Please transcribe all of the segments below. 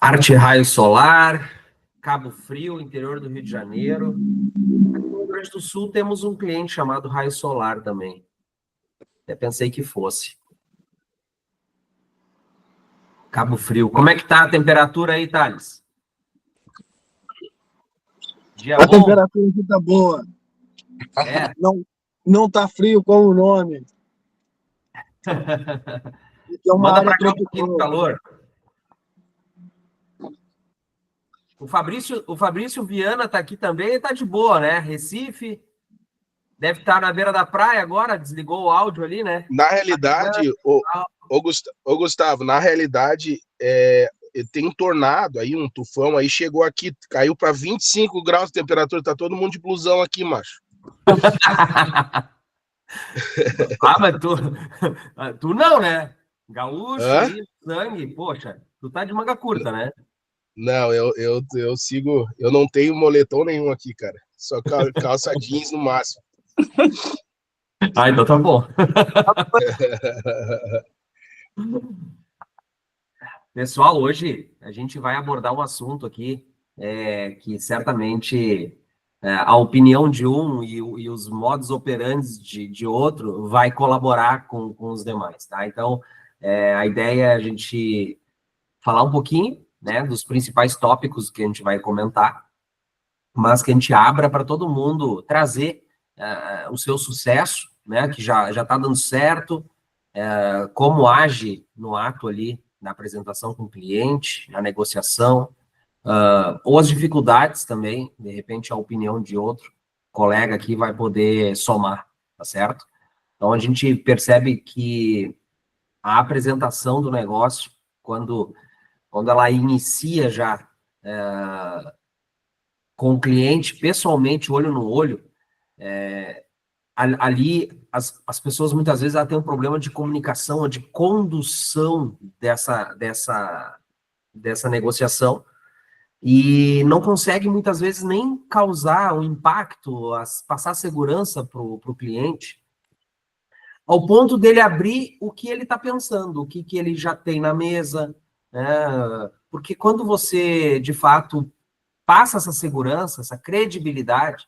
Arte Raio Solar, Cabo Frio, interior do Rio de Janeiro. Aqui no Rio Grande do Sul temos um cliente chamado Raio Solar também. Até pensei que fosse. Cabo Frio. Como é que tá a temperatura aí, Thales? Dia A bom? temperatura aqui tá boa. É. Não tá frio como o nome. É uma Manda área para cá um pouquinho de tropical. calor. O Fabrício Viana tá aqui também, tá de boa, né? Recife. Deve estar na beira da praia agora, desligou o áudio ali, né? Na realidade, o Gustavo, na realidade, tem um tornado aí, um tufão aí, chegou aqui, caiu para 25 graus de temperatura, tá todo mundo de blusão aqui, macho. Mas tu não, né? Gaúcho Hã? aí, sangue, poxa, tu tá de manga curta, né? Não, eu sigo, eu não tenho moletom nenhum aqui, cara. Só calça jeans no máximo. Então tá bom. Pessoal, hoje a gente vai abordar um assunto aqui que certamente a opinião de um e os modus operandi de outro vai colaborar com os demais, tá? Então, a ideia é a gente falar um pouquinho, né, dos principais tópicos que a gente vai comentar, mas que a gente abra para todo mundo trazer o seu sucesso, né, que já está dando certo, como age no ato ali, na apresentação com o cliente, na negociação, ou as dificuldades também, de repente a opinião de outro colega aqui vai poder somar, tá certo? Então a gente percebe que a apresentação do negócio, quando ela inicia já com o cliente, pessoalmente, olho no olho, ali as pessoas muitas vezes têm um problema de comunicação ou de condução dessa negociação e não consegue muitas vezes nem causar um impacto, passar segurança para o cliente, ao ponto dele abrir o que ele está pensando, o que ele já tem na mesa, né? Porque quando você, de fato, passa essa segurança, essa credibilidade,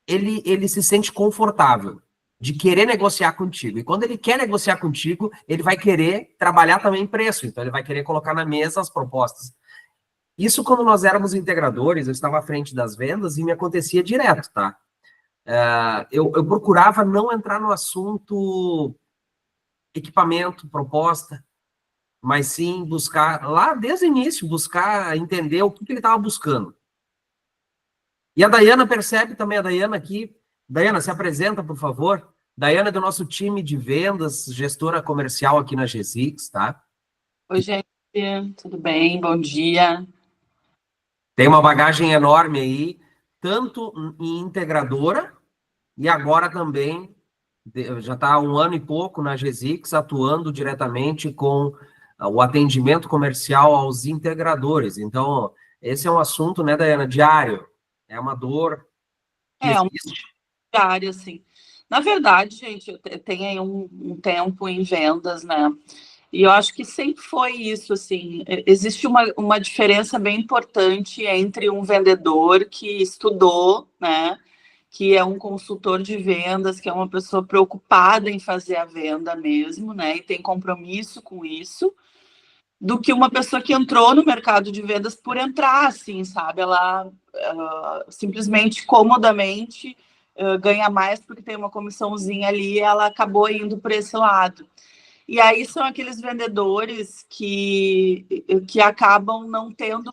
ele se sente confortável de querer negociar contigo. E quando ele quer negociar contigo, ele vai querer trabalhar também em preço. Então, ele vai querer colocar na mesa as propostas. Isso, quando nós éramos integradores, eu estava à frente das vendas e me acontecia direto, tá? Eu procurava não entrar no assunto equipamento, proposta, mas sim buscar, lá desde o início, buscar entender o que ele estava buscando. E a Dayana percebe também, a Dayana aqui. Dayana, se apresenta, por favor. Dayana é do nosso time de vendas, gestora comercial aqui na G6, tá? Oi, gente, tudo bem? Bom dia. Tem uma bagagem enorme aí, tanto em integradora, e agora também, já está há 1 ano e pouco na G6, atuando diretamente com o atendimento comercial aos integradores. Então, esse é um assunto, né, Dayana, diário. É uma dor que existe. Diário, assim. Na verdade, gente, eu tenho aí um tempo em vendas, né? E eu acho que sempre foi isso, assim. Existe uma diferença bem importante entre um vendedor que estudou, né? Que é um consultor de vendas, que é uma pessoa preocupada em fazer a venda mesmo, né? E tem compromisso com isso, do que uma pessoa que entrou no mercado de vendas por entrar, assim, sabe? Ela simplesmente, comodamente, ganha mais porque tem uma comissãozinha ali e ela acabou indo por esse lado. E aí são aqueles vendedores que acabam não tendo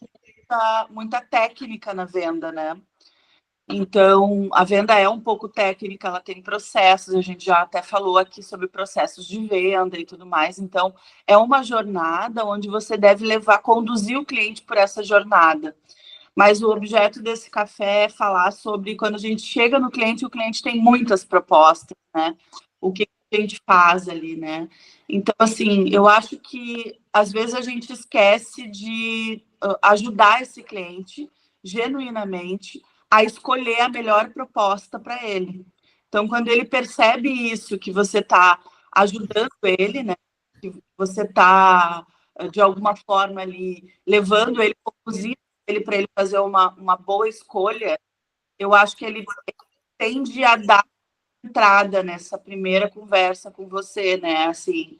muita técnica na venda, né? Então, a venda é um pouco técnica, ela tem processos, a gente já até falou aqui sobre processos de venda e tudo mais. Então, é uma jornada onde você deve conduzir o cliente por essa jornada. Mas o objeto desse café é falar sobre quando a gente chega no cliente, o cliente tem muitas propostas, né? O que a gente faz ali, né? Então, assim, eu acho que às vezes a gente esquece de ajudar esse cliente genuinamente a escolher a melhor proposta para ele. Então, quando ele percebe isso, que você está ajudando ele, né? Que você está de alguma forma ali, levando ele, conduzindo ele para ele fazer uma boa escolha, eu acho que ele tende a dar entrada nessa primeira conversa com você, né? Assim,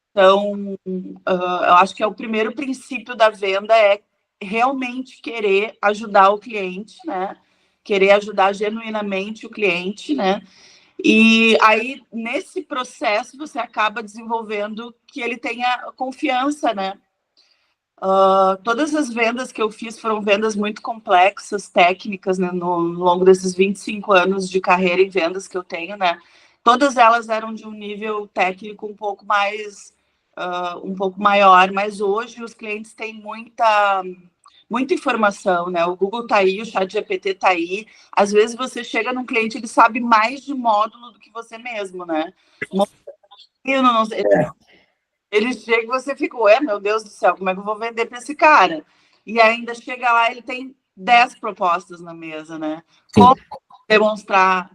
então, eu acho que é o primeiro princípio da venda é realmente querer ajudar o cliente, né? Querer ajudar genuinamente o cliente, né? E aí, nesse processo, você acaba desenvolvendo que ele tenha confiança, né? Todas as vendas que eu fiz foram vendas muito complexas, técnicas, né, no longo desses 25 anos de carreira em vendas que eu tenho, né? Todas elas eram de um nível técnico um pouco mais, um pouco maior, mas hoje os clientes têm muita informação, né? O Google está aí, o ChatGPT está aí. Às vezes você chega num cliente, ele sabe mais de módulo do que você mesmo, né? Não sei. Ele chega e você fica, ué, meu Deus do céu, como é que eu vou vender para esse cara? E ainda chega lá, ele tem 10 propostas na mesa, né? Como demonstrar,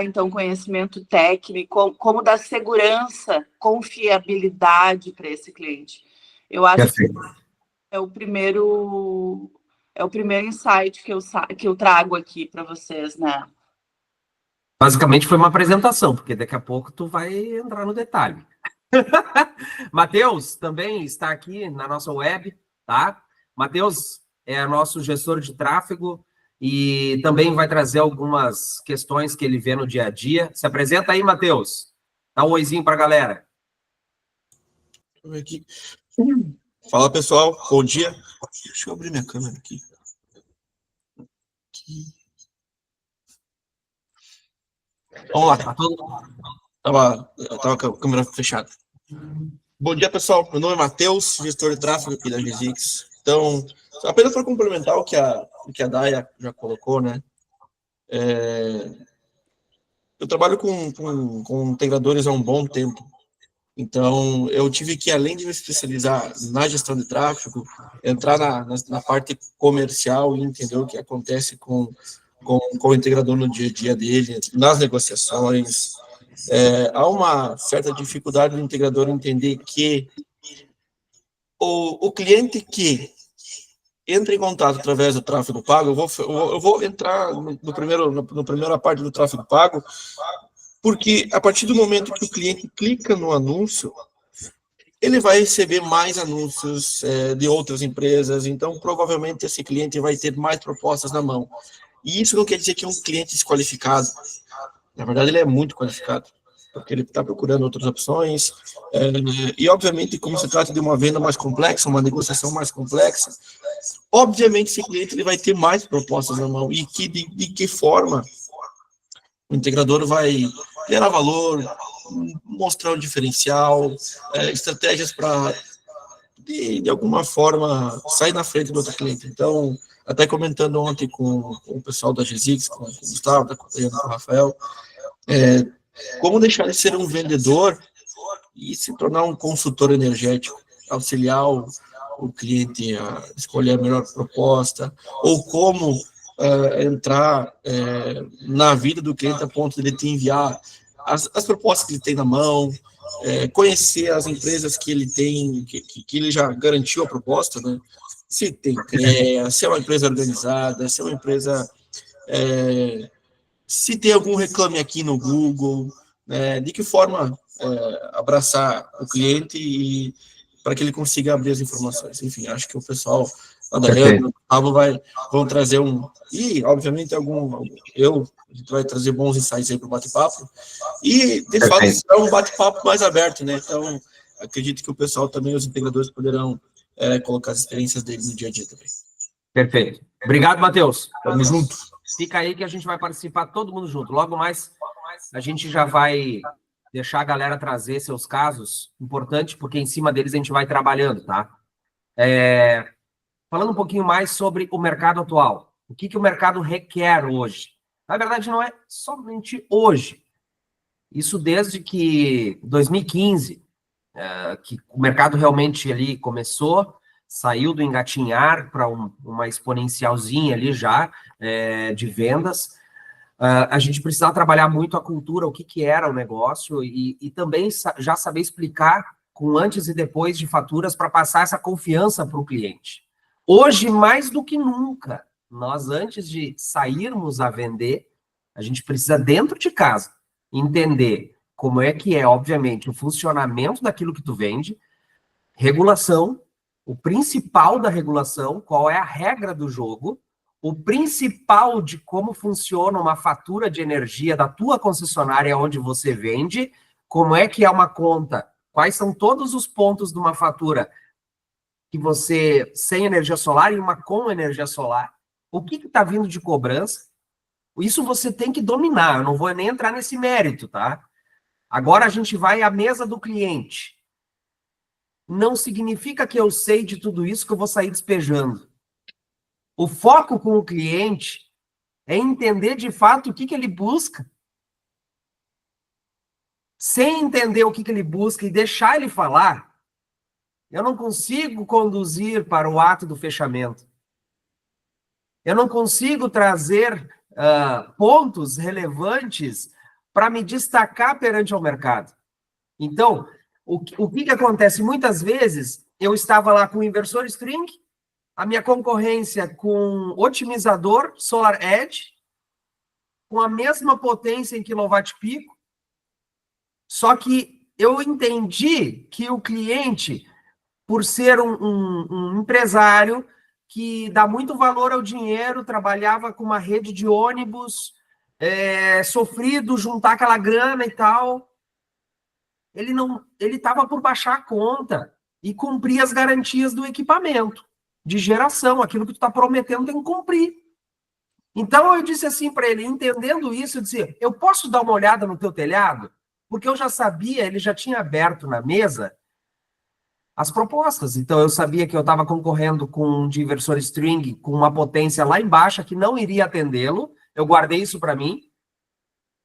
então, conhecimento técnico, como dar segurança, confiabilidade para esse cliente. Eu acho que é o primeiro insight que eu trago aqui para vocês, né? Basicamente foi uma apresentação, porque daqui a pouco tu vai entrar no detalhe. Matheus também está aqui na nossa web, tá? Matheus é nosso gestor de tráfego e também vai trazer algumas questões que ele vê no dia a dia. Se apresenta aí, Matheus. Dá um oizinho para a galera. Deixa eu ver aqui. Fala, pessoal. Bom dia. Deixa eu abrir minha câmera aqui. Vamos lá. Tava com a câmera fechada. Bom dia, pessoal. Meu nome é Matheus, gestor de tráfego aqui da GZix. Então, apenas para complementar o que a Daya já colocou, né? Eu trabalho com integradores há um bom tempo. Então, eu tive que, além de me especializar na gestão de tráfego, entrar na parte comercial e entender o que acontece com o integrador no dia a dia dele, nas negociações. Há uma certa dificuldade do integrador entender que o cliente que entra em contato através do tráfego pago, eu vou entrar na primeira parte do tráfego pago, porque a partir do momento que o cliente clica no anúncio, ele vai receber mais anúncios de outras empresas, então provavelmente esse cliente vai ter mais propostas na mão. E isso não quer dizer que é um cliente desqualificado. Na verdade, ele é muito qualificado, porque ele está procurando outras opções. E, obviamente, como se trata de uma venda mais complexa, uma negociação mais complexa, obviamente esse cliente ele vai ter mais propostas na mão. E de que forma o integrador vai gerar valor, mostrar um diferencial, estratégias para, de alguma forma, sair na frente do outro cliente. Então, até comentando ontem com o pessoal da GZix, com o Gustavo, com o Rafael, como deixar de ser um vendedor e se tornar um consultor energético, auxiliar o cliente a escolher a melhor proposta, ou como entrar na vida do cliente a ponto de ele te enviar as propostas que ele tem na mão, conhecer as empresas que ele tem, que ele já garantiu a proposta, né? Se tem CREA, se é uma empresa organizada, se é uma empresa... se tem algum reclame aqui no Google, né? De que forma abraçar o cliente e para que ele consiga abrir as informações. Enfim, acho que o pessoal lá da Leandro, vão trazer e, obviamente, a gente vai trazer bons insights aí para o bate-papo, e, de fato, será um bate-papo mais aberto, né? Então, acredito que o pessoal também, os integradores, poderão colocar as experiências deles no dia a dia também. Perfeito. Obrigado, Matheus. Tamo junto. Fica aí que a gente vai participar todo mundo junto. Logo mais, a gente já vai deixar a galera trazer seus casos, importante, porque em cima deles a gente vai trabalhando, tá? Falando um pouquinho mais sobre o mercado atual. O que o mercado requer hoje? Na verdade, não é somente hoje. Isso desde que 2015, que o mercado realmente ali começou, saiu do engatinhar para uma exponencialzinha ali já de vendas. a gente precisava trabalhar muito a cultura, o que era o negócio, e também já saber explicar com antes e depois de faturas para passar essa confiança para o cliente. Hoje, mais do que nunca, nós, antes de sairmos a vender, a gente precisa, dentro de casa, entender como é que é, obviamente, o funcionamento daquilo que tu vende, regulação, o principal da regulação, qual é a regra do jogo, o principal de como funciona uma fatura de energia da tua concessionária onde você vende, como é que é uma conta, quais são todos os pontos de uma fatura que você sem energia solar e uma com energia solar, o que está vindo de cobrança, isso você tem que dominar, eu não vou nem entrar nesse mérito, tá? Agora a gente vai à mesa do cliente. Não significa que eu sei de tudo isso que eu vou sair despejando. O foco com o cliente é entender de fato o que ele busca. Sem entender o que ele busca e deixar ele falar, eu não consigo conduzir para o ato do fechamento. Eu não consigo trazer pontos relevantes para me destacar perante o mercado. Então, o que acontece? Muitas vezes, eu estava lá com o inversor string, a minha concorrência com otimizador Solar Edge, com a mesma potência em quilowatt-pico, só que eu entendi que o cliente, por ser um empresário que dá muito valor ao dinheiro, trabalhava com uma rede de ônibus, sofrido, juntar aquela grana e tal, ele estava por baixar a conta e cumprir as garantias do equipamento de geração, aquilo que tu está prometendo tem que cumprir. Então eu disse assim para ele, entendendo isso, eu disse, eu posso dar uma olhada no teu telhado? Porque eu já sabia, ele já tinha aberto na mesa as propostas. Então eu sabia que eu estava concorrendo com um de inversor string com uma potência lá embaixo que não iria atendê-lo. Eu guardei isso para mim.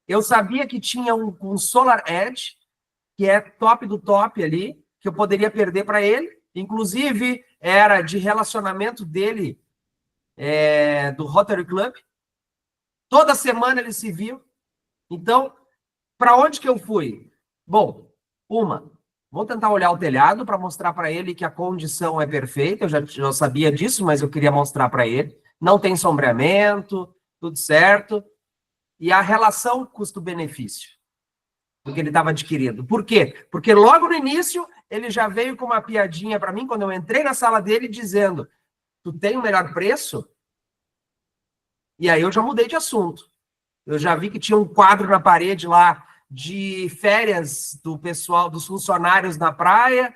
Eu sabia que tinha um Solar Edge, que é top do top ali, que eu poderia perder para ele. Inclusive, era de relacionamento dele, do Rotary Club. Toda semana ele se viu. Então, para onde que eu fui? Bom, vou tentar olhar o telhado para mostrar para ele que a condição é perfeita. Eu já sabia disso, mas eu queria mostrar para ele. Não tem sombreamento, tudo certo. E a relação custo-benefício do que ele estava adquirindo. Por quê? Porque logo no início ele já veio com uma piadinha para mim, quando eu entrei na sala dele, dizendo, tu tem o melhor preço? E aí eu já mudei de assunto. Eu já vi que tinha um quadro na parede lá de férias do pessoal, dos funcionários na praia,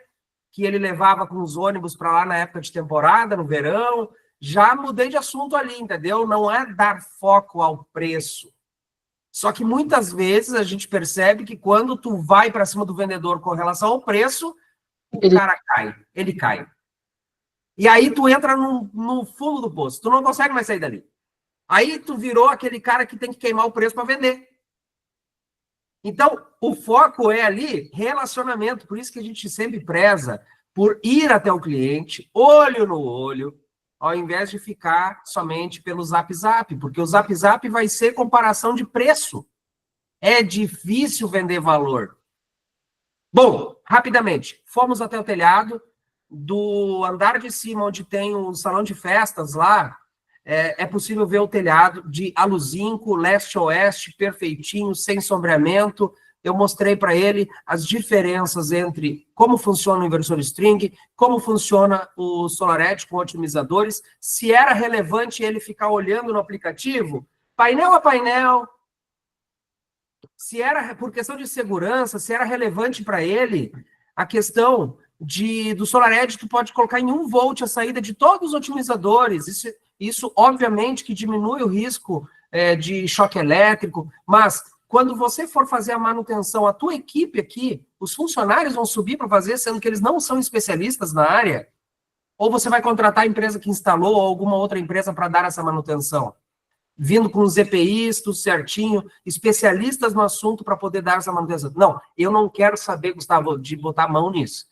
que ele levava com os ônibus para lá na época de temporada, no verão. Já mudei de assunto ali, entendeu? Não é dar foco ao preço. Só que muitas vezes a gente percebe que quando tu vai para cima do vendedor com relação ao preço, cara cai, ele cai. E aí tu entra no fundo do poço, tu não consegue mais sair dali. Aí tu virou aquele cara que tem que queimar o preço para vender. Então, o foco é ali relacionamento, por isso que a gente sempre preza por ir até o cliente, olho no olho, ao invés de ficar somente pelo Zap Zap, porque o Zap Zap vai ser comparação de preço. É difícil vender valor. Bom, rapidamente, fomos até o telhado, do andar de cima, onde tem um salão de festas lá, é possível ver o telhado de aluzinco, leste-oeste, perfeitinho, sem sombreamento. Eu mostrei para ele as diferenças entre como funciona o inversor string, como funciona o SolarEdge com otimizadores, se era relevante ele ficar olhando no aplicativo, painel a painel, se era, por questão de segurança, se era relevante para ele a questão do SolarEdge, tu pode colocar em 1 volt a saída de todos os otimizadores. Isso obviamente, que diminui o risco de choque elétrico, mas quando você for fazer a manutenção, a tua equipe aqui, os funcionários vão subir para fazer, sendo que eles não são especialistas na área, ou você vai contratar a empresa que instalou ou alguma outra empresa para dar essa manutenção, vindo com os EPIs, tudo certinho, especialistas no assunto para poder dar essa manutenção. Não, eu não quero saber, Gustavo, de botar a mão nisso.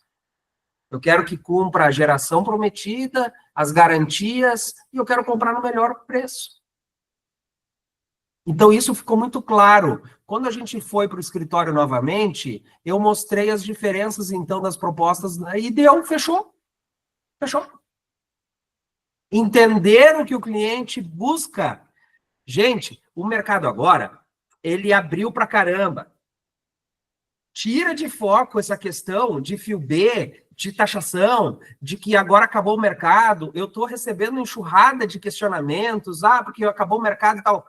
Eu quero que cumpra a geração prometida, as garantias, e eu quero comprar no melhor preço. Então, isso ficou muito claro. Quando a gente foi para o escritório novamente, eu mostrei as diferenças, então, das propostas, e deu, fechou. Fechou. Entender o que o cliente busca. Gente, o mercado agora, ele abriu para caramba. Tira de foco essa questão de fio B, de taxação, de que agora acabou o mercado. Eu estou recebendo enxurrada de questionamentos, porque acabou o mercado e tal.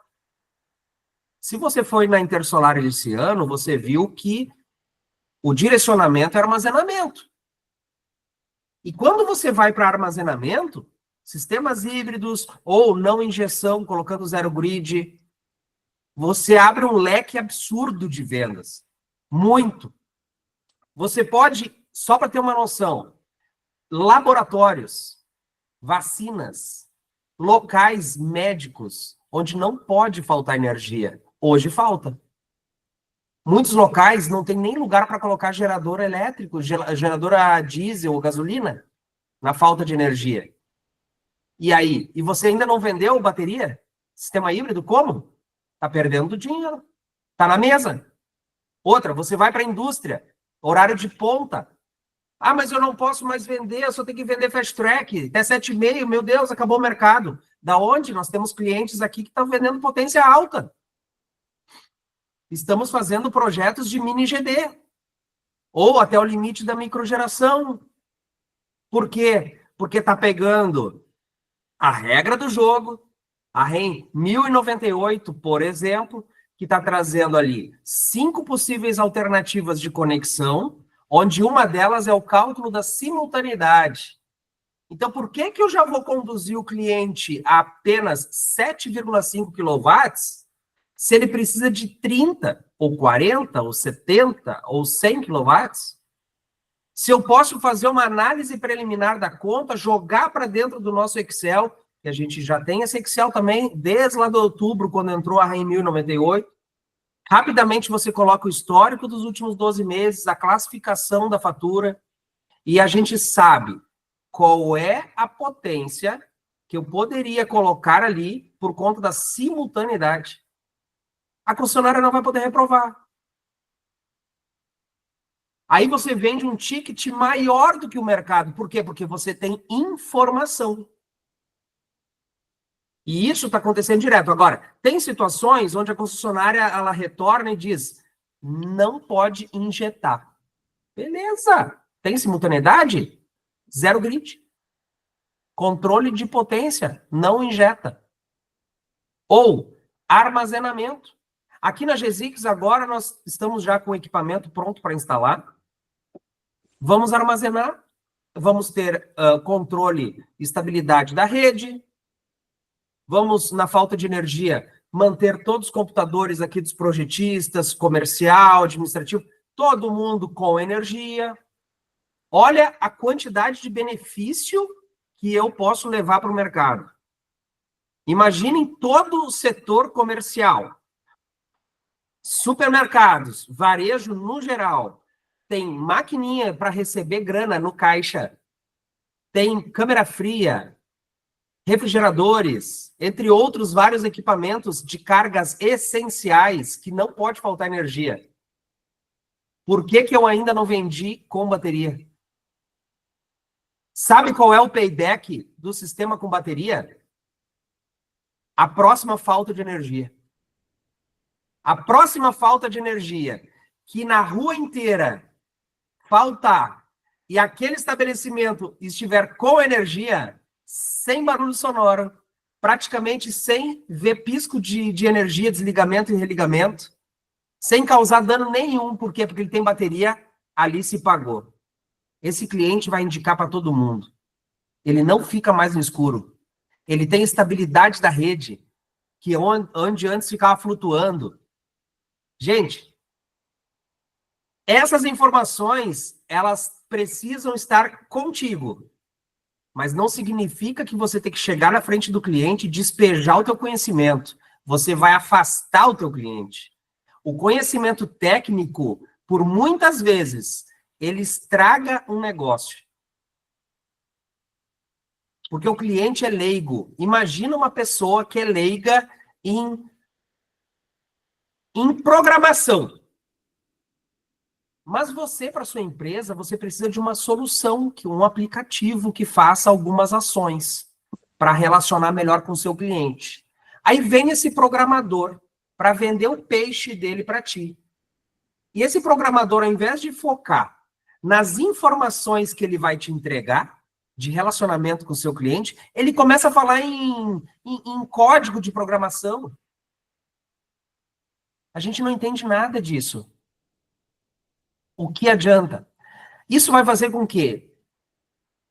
Se você foi na Intersolar esse ano, você viu que o direcionamento é armazenamento. E quando você vai para armazenamento, sistemas híbridos ou não injeção, colocando zero grid, você abre um leque absurdo de vendas. Muito. Você pode, só para ter uma noção, laboratórios, vacinas, locais médicos, onde não pode faltar energia. Hoje falta. Muitos locais não tem nem lugar para colocar gerador elétrico, gerador a diesel ou gasolina, na falta de energia. E aí? E você ainda não vendeu bateria? Sistema híbrido, como? Está perdendo dinheiro. Está na mesa. Outra, você vai para a indústria, horário de ponta. Mas eu não posso mais vender, eu só tenho que vender fast track. Até 7,5, meu Deus, acabou o mercado. Da onde? Nós temos clientes aqui que estão vendendo potência alta. Estamos fazendo projetos de mini GD. Ou até o limite da microgeração. Por quê? Porque está pegando a regra do jogo, a REN 1098, por exemplo, que está trazendo ali 5 possíveis alternativas de conexão, onde uma delas é o cálculo da simultaneidade. Então, por que eu já vou conduzir o cliente a apenas 7,5 kW, se ele precisa de 30, ou 40, ou 70, ou 100 kW? Se eu posso fazer uma análise preliminar da conta, jogar para dentro do nosso Excel, que a gente já tem esse Excel também, desde lá de outubro, quando entrou a REN 1098, rapidamente você coloca o histórico dos últimos 12 meses, a classificação da fatura, e a gente sabe qual é a potência que eu poderia colocar ali por conta da simultaneidade. A concessionária não vai poder reprovar. Aí você vende um ticket maior do que o mercado. Por quê? Porque você tem informação. E isso está acontecendo direto. Agora, tem situações onde a concessionária ela retorna e diz, não pode injetar. Beleza. Tem simultaneidade? Zero grid. Controle de potência, não injeta. Ou armazenamento. Aqui na GESIX agora nós estamos já com o equipamento pronto para instalar. Vamos armazenar, vamos ter controle e estabilidade da rede, vamos, na falta de energia, manter todos os computadores aqui dos projetistas, comercial, administrativo, todo mundo com energia. Olha a quantidade de benefício que eu posso levar para o mercado. Imaginem todo o setor comercial, supermercados, varejo no geral, tem maquininha para receber grana no caixa, tem câmera fria, refrigeradores, entre outros vários equipamentos de cargas essenciais que não pode faltar energia. Por que eu ainda não vendi com bateria? Sabe qual é o payback do sistema com bateria? A próxima falta de energia. A próxima falta de energia que na rua inteira faltar e aquele estabelecimento estiver com energia, sem barulho sonoro, praticamente sem ver pisco de energia, desligamento e religamento, sem causar dano nenhum. Por quê? Porque ele tem bateria, ali se pagou. Esse cliente vai indicar para todo mundo. Ele não fica mais no escuro. Ele tem estabilidade da rede, que onde antes ficava flutuando. Gente, essas informações, elas precisam estar contigo. Mas não significa que você tem que chegar na frente do cliente e despejar o teu conhecimento. Você vai afastar o teu cliente. O conhecimento técnico, por muitas vezes, ele estraga um negócio. Porque o cliente é leigo. Imagina uma pessoa que é leiga em em programação. Mas você, para sua empresa, você precisa de uma solução, um aplicativo que faça algumas ações para relacionar melhor com o seu cliente. Aí vem esse programador para vender o peixe dele para ti. E esse programador, ao invés de focar nas informações que ele vai te entregar, de relacionamento com o seu cliente, ele começa a falar em código de programação. A gente não entende nada disso. O que adianta? Isso vai fazer com que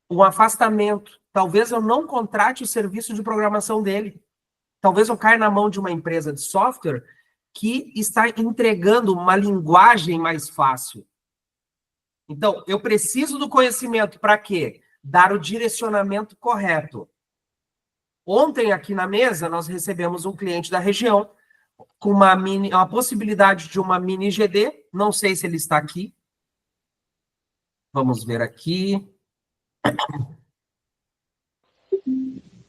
um afastamento, talvez eu não contrate o serviço de programação dele. Talvez eu caia na mão de uma empresa de software que está entregando uma linguagem mais fácil. Então, eu preciso do conhecimento para quê? Dar o direcionamento correto. Ontem, aqui na mesa, nós recebemos um cliente da região com uma possibilidade de uma mini GD. Não sei se ele está aqui. Vamos ver aqui.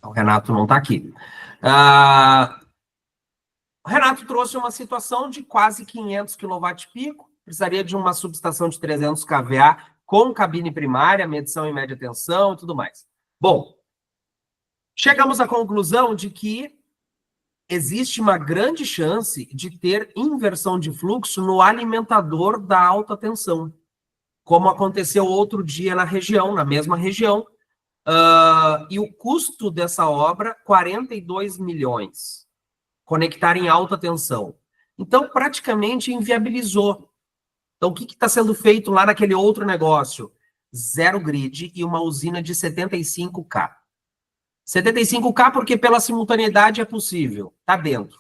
O Renato não está aqui. O Renato trouxe uma situação de quase 500 kW-peak, precisaria de uma subestação de 300 kVA com cabine primária, medição em média tensão e tudo mais. Bom, chegamos à conclusão de que existe uma grande chance de ter inversão de fluxo no alimentador da alta tensão, como aconteceu outro dia na região, na mesma região, e o custo dessa obra, 42 milhões, conectar em alta tensão. Então, praticamente inviabilizou. Então, o que está sendo feito lá naquele outro negócio? Zero grid e uma usina de 75K. 75K porque pela simultaneidade é possível, está dentro.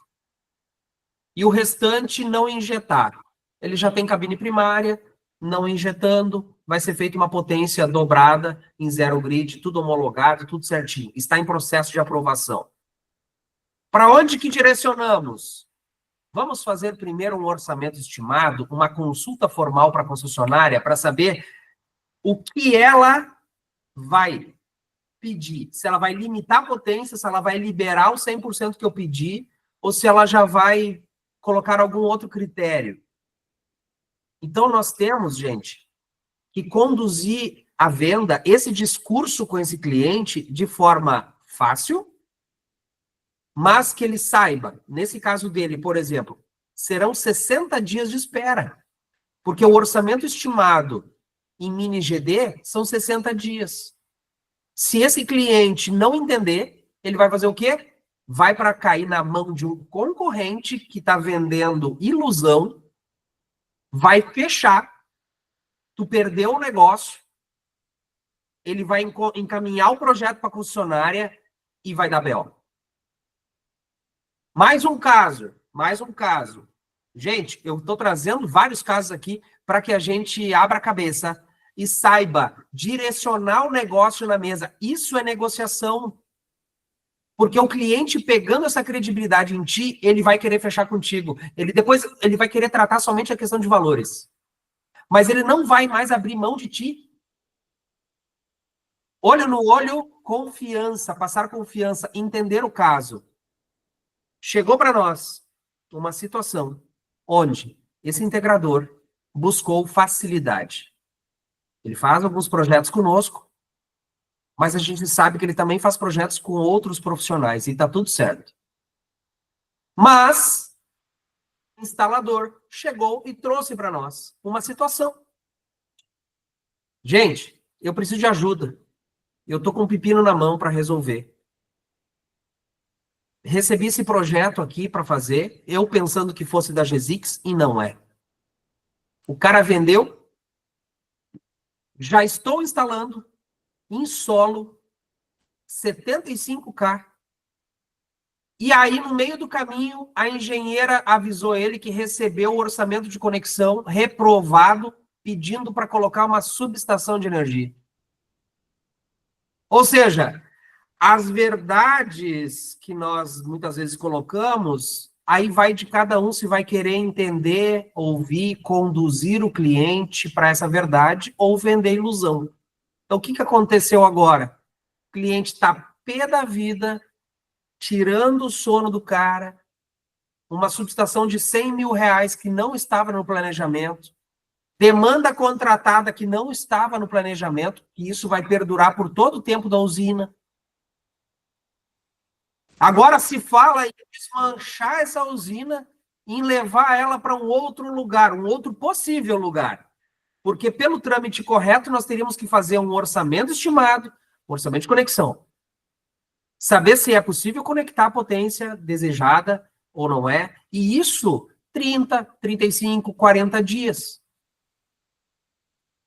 E o restante não injetar. Ele já tem cabine primária, não injetando, vai ser feita uma potência dobrada em zero grid, tudo homologado, tudo certinho. Está em processo de aprovação. Para onde que direcionamos? Vamos fazer primeiro um orçamento estimado, uma consulta formal para a concessionária, para saber o que ela vai pedir. Se ela vai limitar a potência, se ela vai liberar o 100% que eu pedi, ou se ela já vai colocar algum outro critério. Então, nós temos, gente, que conduzir a venda, esse discurso com esse cliente de forma fácil, mas que ele saiba, nesse caso dele, por exemplo, serão 60 dias de espera, porque o orçamento estimado em mini GD são 60 dias. Se esse cliente não entender, ele vai fazer o quê? Vai para cair na mão de um concorrente que está vendendo ilusão, vai fechar, tu perdeu o negócio, ele vai encaminhar o projeto para a concessionária e vai dar BO. Mais um caso. Gente, eu estou trazendo vários casos aqui para que a gente abra a cabeça e saiba direcionar o negócio na mesa. Isso é negociação. Porque o cliente pegando essa credibilidade em ti, ele vai querer fechar contigo. Depois ele vai querer tratar somente a questão de valores. Mas ele não vai mais abrir mão de ti. Olho no olho, confiança, passar confiança, entender o caso. Chegou para nós uma situação onde esse integrador buscou facilidade. Ele faz alguns projetos conosco, mas a gente sabe que ele também faz projetos com outros profissionais e está tudo certo. Mas o instalador chegou e trouxe para nós uma situação. Gente, eu preciso de ajuda. Eu estou com um pepino na mão para resolver. Recebi esse projeto aqui para fazer, eu pensando que fosse da GESIX, e não é. O cara vendeu, já estou instalando, em solo, 75K. E aí, no meio do caminho, a engenheira avisou ele que recebeu o orçamento de conexão reprovado, pedindo para colocar uma subestação de energia. Ou seja, as verdades que nós muitas vezes colocamos, aí vai de cada um se vai querer entender, ouvir, conduzir o cliente para essa verdade ou vender ilusão. Então, o que aconteceu agora? O cliente está pé da vida, tirando o sono do cara, uma subestação de 100 mil reais que não estava no planejamento, demanda contratada que não estava no planejamento, e isso vai perdurar por todo o tempo da usina. Agora se fala em desmanchar essa usina e em levar ela para um outro lugar, um outro possível lugar. Porque pelo trâmite correto nós teríamos que fazer um orçamento estimado, um orçamento de conexão. Saber se é possível conectar a potência desejada ou não é, e isso 30, 35, 40 dias.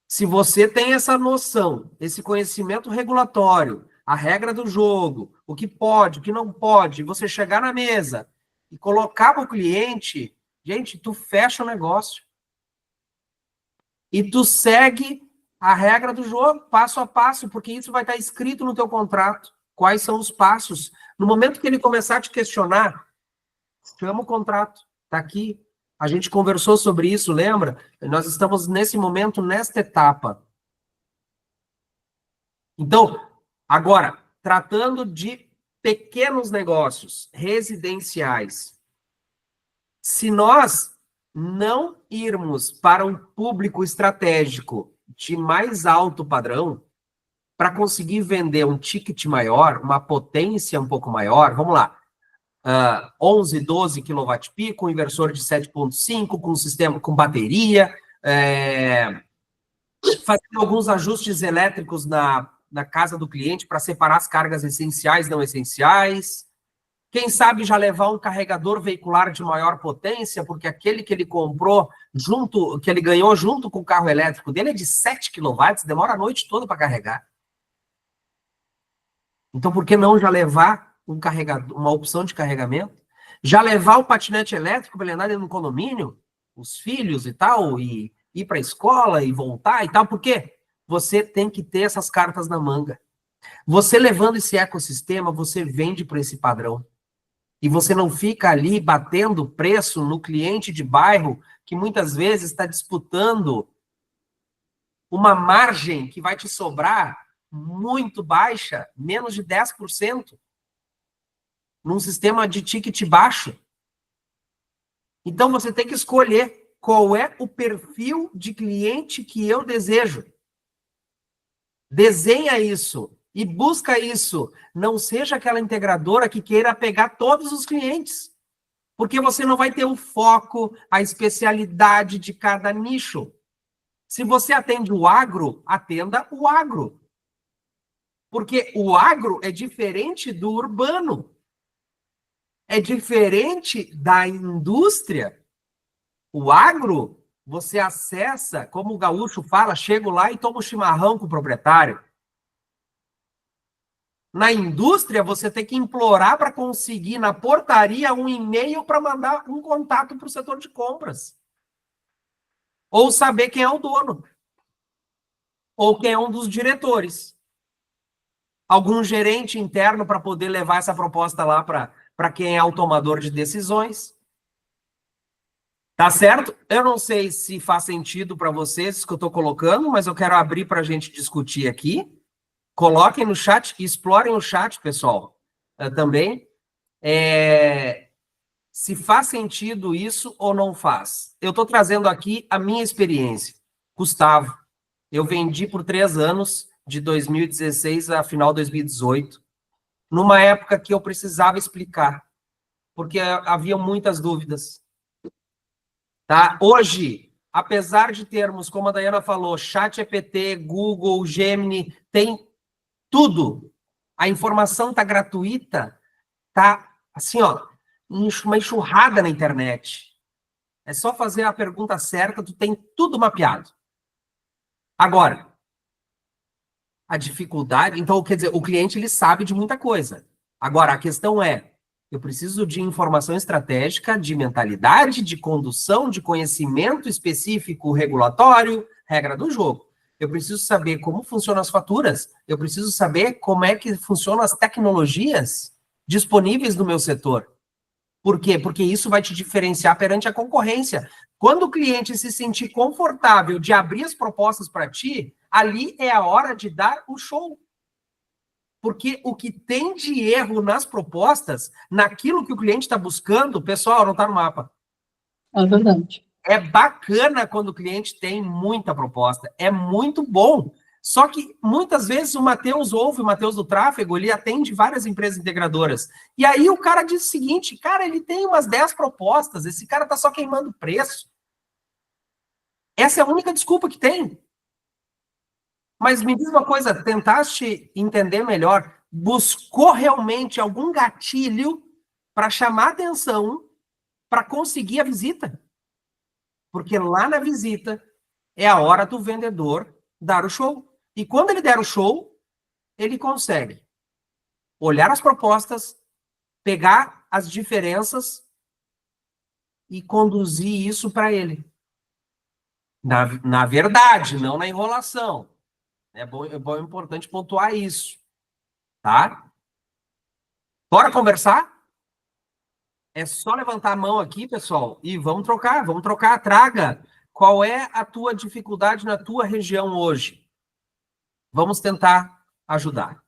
Se você tem essa noção, esse conhecimento regulatório, a regra do jogo, o que pode, o que não pode, você chegar na mesa e colocar para o cliente, gente, tu fecha o negócio. E tu segue a regra do jogo, passo a passo, porque isso vai estar escrito no teu contrato. Quais são os passos? No momento que ele começar a te questionar, chama o contrato, tá aqui. A gente conversou sobre isso, lembra? Nós estamos nesse momento, nesta etapa. Então, agora, tratando de pequenos negócios residenciais, se nós não irmos para um público estratégico de mais alto padrão, para conseguir vender um ticket maior, uma potência um pouco maior, vamos lá, 11, 12 kWp, com inversor de 7.5, com sistema com bateria, fazendo alguns ajustes elétricos na casa do cliente para separar as cargas essenciais e não essenciais. Quem sabe já levar um carregador veicular de maior potência, porque aquele que ele comprou junto, que ele ganhou junto com o carro elétrico dele é de 7 kW, demora a noite toda para carregar. Então, por que não já levar um carregador, uma opção de carregamento? Já levar o patinete elétrico para ele andar dentro do condomínio, os filhos e tal, e ir para a escola e voltar e tal, por quê? Você tem que ter essas cartas na manga. Você levando esse ecossistema, você vende para esse padrão. E você não fica ali batendo preço no cliente de bairro que muitas vezes está disputando uma margem que vai te sobrar muito baixa, menos de 10%, num sistema de ticket baixo. Então você tem que escolher qual é o perfil de cliente que eu desejo. Desenha isso e busca isso. Não seja aquela integradora que queira pegar todos os clientes, porque você não vai ter o foco, a especialidade de cada nicho. Se você atende o agro, atenda o agro. Porque o agro é diferente do urbano. É diferente da indústria. O agro, você acessa, como o gaúcho fala, chego lá e tomo chimarrão com o proprietário. Na indústria, você tem que implorar para conseguir na portaria um e-mail para mandar um contato para o setor de compras. Ou saber quem é o dono. Ou quem é um dos diretores. Algum gerente interno para poder levar essa proposta lá para quem é o tomador de decisões. Tá certo? Eu não sei se faz sentido para vocês isso que eu estou colocando, mas eu quero abrir para a gente discutir aqui. Coloquem no chat, explorem o chat, pessoal, também. Se faz sentido isso ou não faz. Eu estou trazendo aqui a minha experiência. Gustavo, eu vendi por 3 anos, de 2016 a final de 2018, numa época que eu precisava explicar, porque havia muitas dúvidas. Tá? Hoje, apesar de termos, como a Dayana falou, ChatGPT, Google, Gemini, tem tudo. A informação está gratuita, tá assim, ó, uma enxurrada na internet. É só fazer a pergunta certa, tu tem tudo mapeado. Agora, a dificuldade, então, quer dizer, o cliente ele sabe de muita coisa. Agora, a questão é, eu preciso de informação estratégica, de mentalidade, de condução, de conhecimento específico regulatório, regra do jogo. Eu preciso saber como funcionam as faturas, eu preciso saber como é que funcionam as tecnologias disponíveis no meu setor. Por quê? Porque isso vai te diferenciar perante a concorrência. Quando o cliente se sentir confortável de abrir as propostas para ti, ali é a hora de dar o show. Porque o que tem de erro nas propostas, naquilo que o cliente está buscando, pessoal, não está no mapa. É verdade. É bacana quando o cliente tem muita proposta, é muito bom. Só que muitas vezes o Matheus ouve, o Matheus do tráfego, ele atende várias empresas integradoras. E aí o cara diz o seguinte, cara, ele tem umas 10 propostas, esse cara tá só queimando preço. Essa é a única desculpa que tem. Mas me diz uma coisa, tentaste entender melhor, buscou realmente algum gatilho para chamar atenção, para conseguir a visita? Porque lá na visita é a hora do vendedor dar o show. E quando ele der o show, ele consegue olhar as propostas, pegar as diferenças e conduzir isso para ele. Na verdade, não na enrolação. É importante pontuar isso. Tá? Bora conversar? É só levantar a mão aqui, pessoal, e vamos trocar. Traga. Qual é a tua dificuldade na tua região hoje? Vamos tentar ajudar.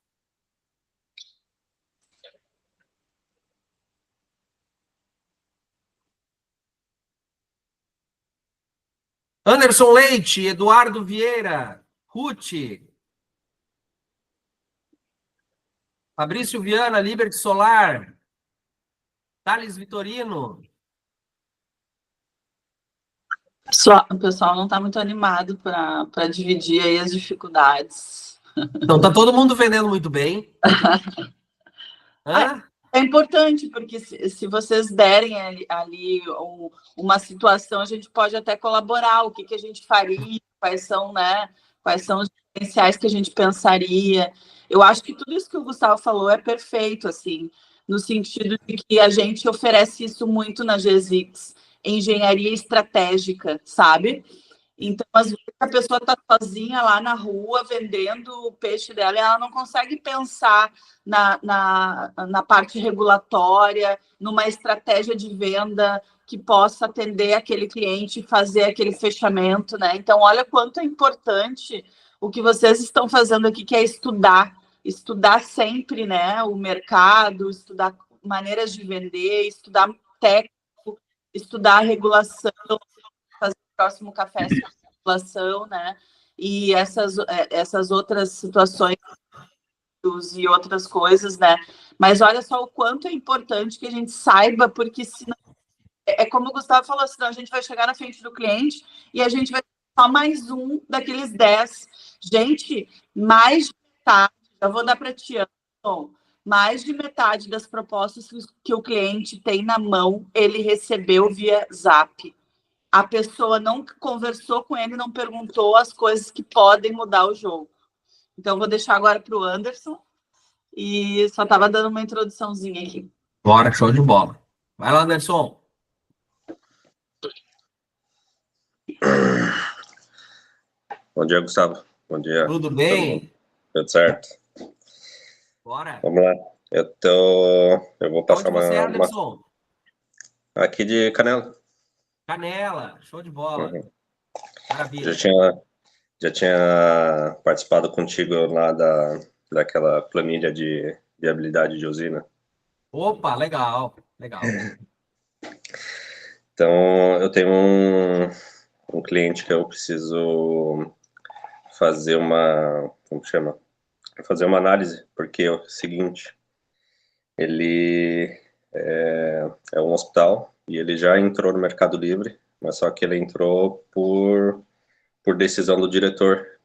Anderson Leite, Eduardo Vieira, Ruth, Fabrício Viana, Liberty Solar, Thales Vitorino. O pessoal não está muito animado para dividir aí as dificuldades. Então, tá todo mundo vendendo muito bem. Hã? É importante, porque se vocês derem ali uma situação, a gente pode até colaborar, o que a gente faria, quais são os diferenciais que a gente pensaria. Eu acho que tudo isso que o Gustavo falou é perfeito, assim, no sentido de que a gente oferece isso muito na GZix, engenharia estratégica, sabe? Então, às vezes, a pessoa está sozinha lá na rua, vendendo o peixe dela, e ela não consegue pensar na parte regulatória, numa estratégia de venda que possa atender aquele cliente e fazer aquele fechamento, né? Então, olha quanto é importante o que vocês estão fazendo aqui, que é estudar sempre, né, o mercado, estudar maneiras de vender, estudar técnico, estudar a regulação, fazer o próximo café sobre regulação, né? E essas outras situações e outras coisas, né? Mas olha só o quanto é importante que a gente saiba, porque senão, como o Gustavo falou, senão a gente vai chegar na frente do cliente e a gente vai ter só mais um daqueles 10. Gente, mais de metade, eu vou dar para ti, Anderson, mais de metade das propostas que o cliente tem na mão, ele recebeu via Zap. A pessoa não conversou com ele, não perguntou as coisas que podem mudar o jogo. Então, vou deixar agora para o Anderson. E só estava dando uma introduçãozinha aqui. Bora, show de bola. Vai lá, Anderson. Bom dia, Gustavo. Bom dia. Tudo bem? Tudo certo. Bora. Vamos lá. Eu vou passar Onde você é, Anderson? Aqui de Canela. Canela, show de bola. Uhum. Maravilha. Já tinha participado contigo lá daquela planilha de viabilidade de usina. Opa, legal. Então, eu tenho um cliente que eu preciso fazer fazer uma análise, porque é o seguinte, ele é um hospital e ele já entrou no Mercado Livre, mas só que ele entrou por decisão do diretor.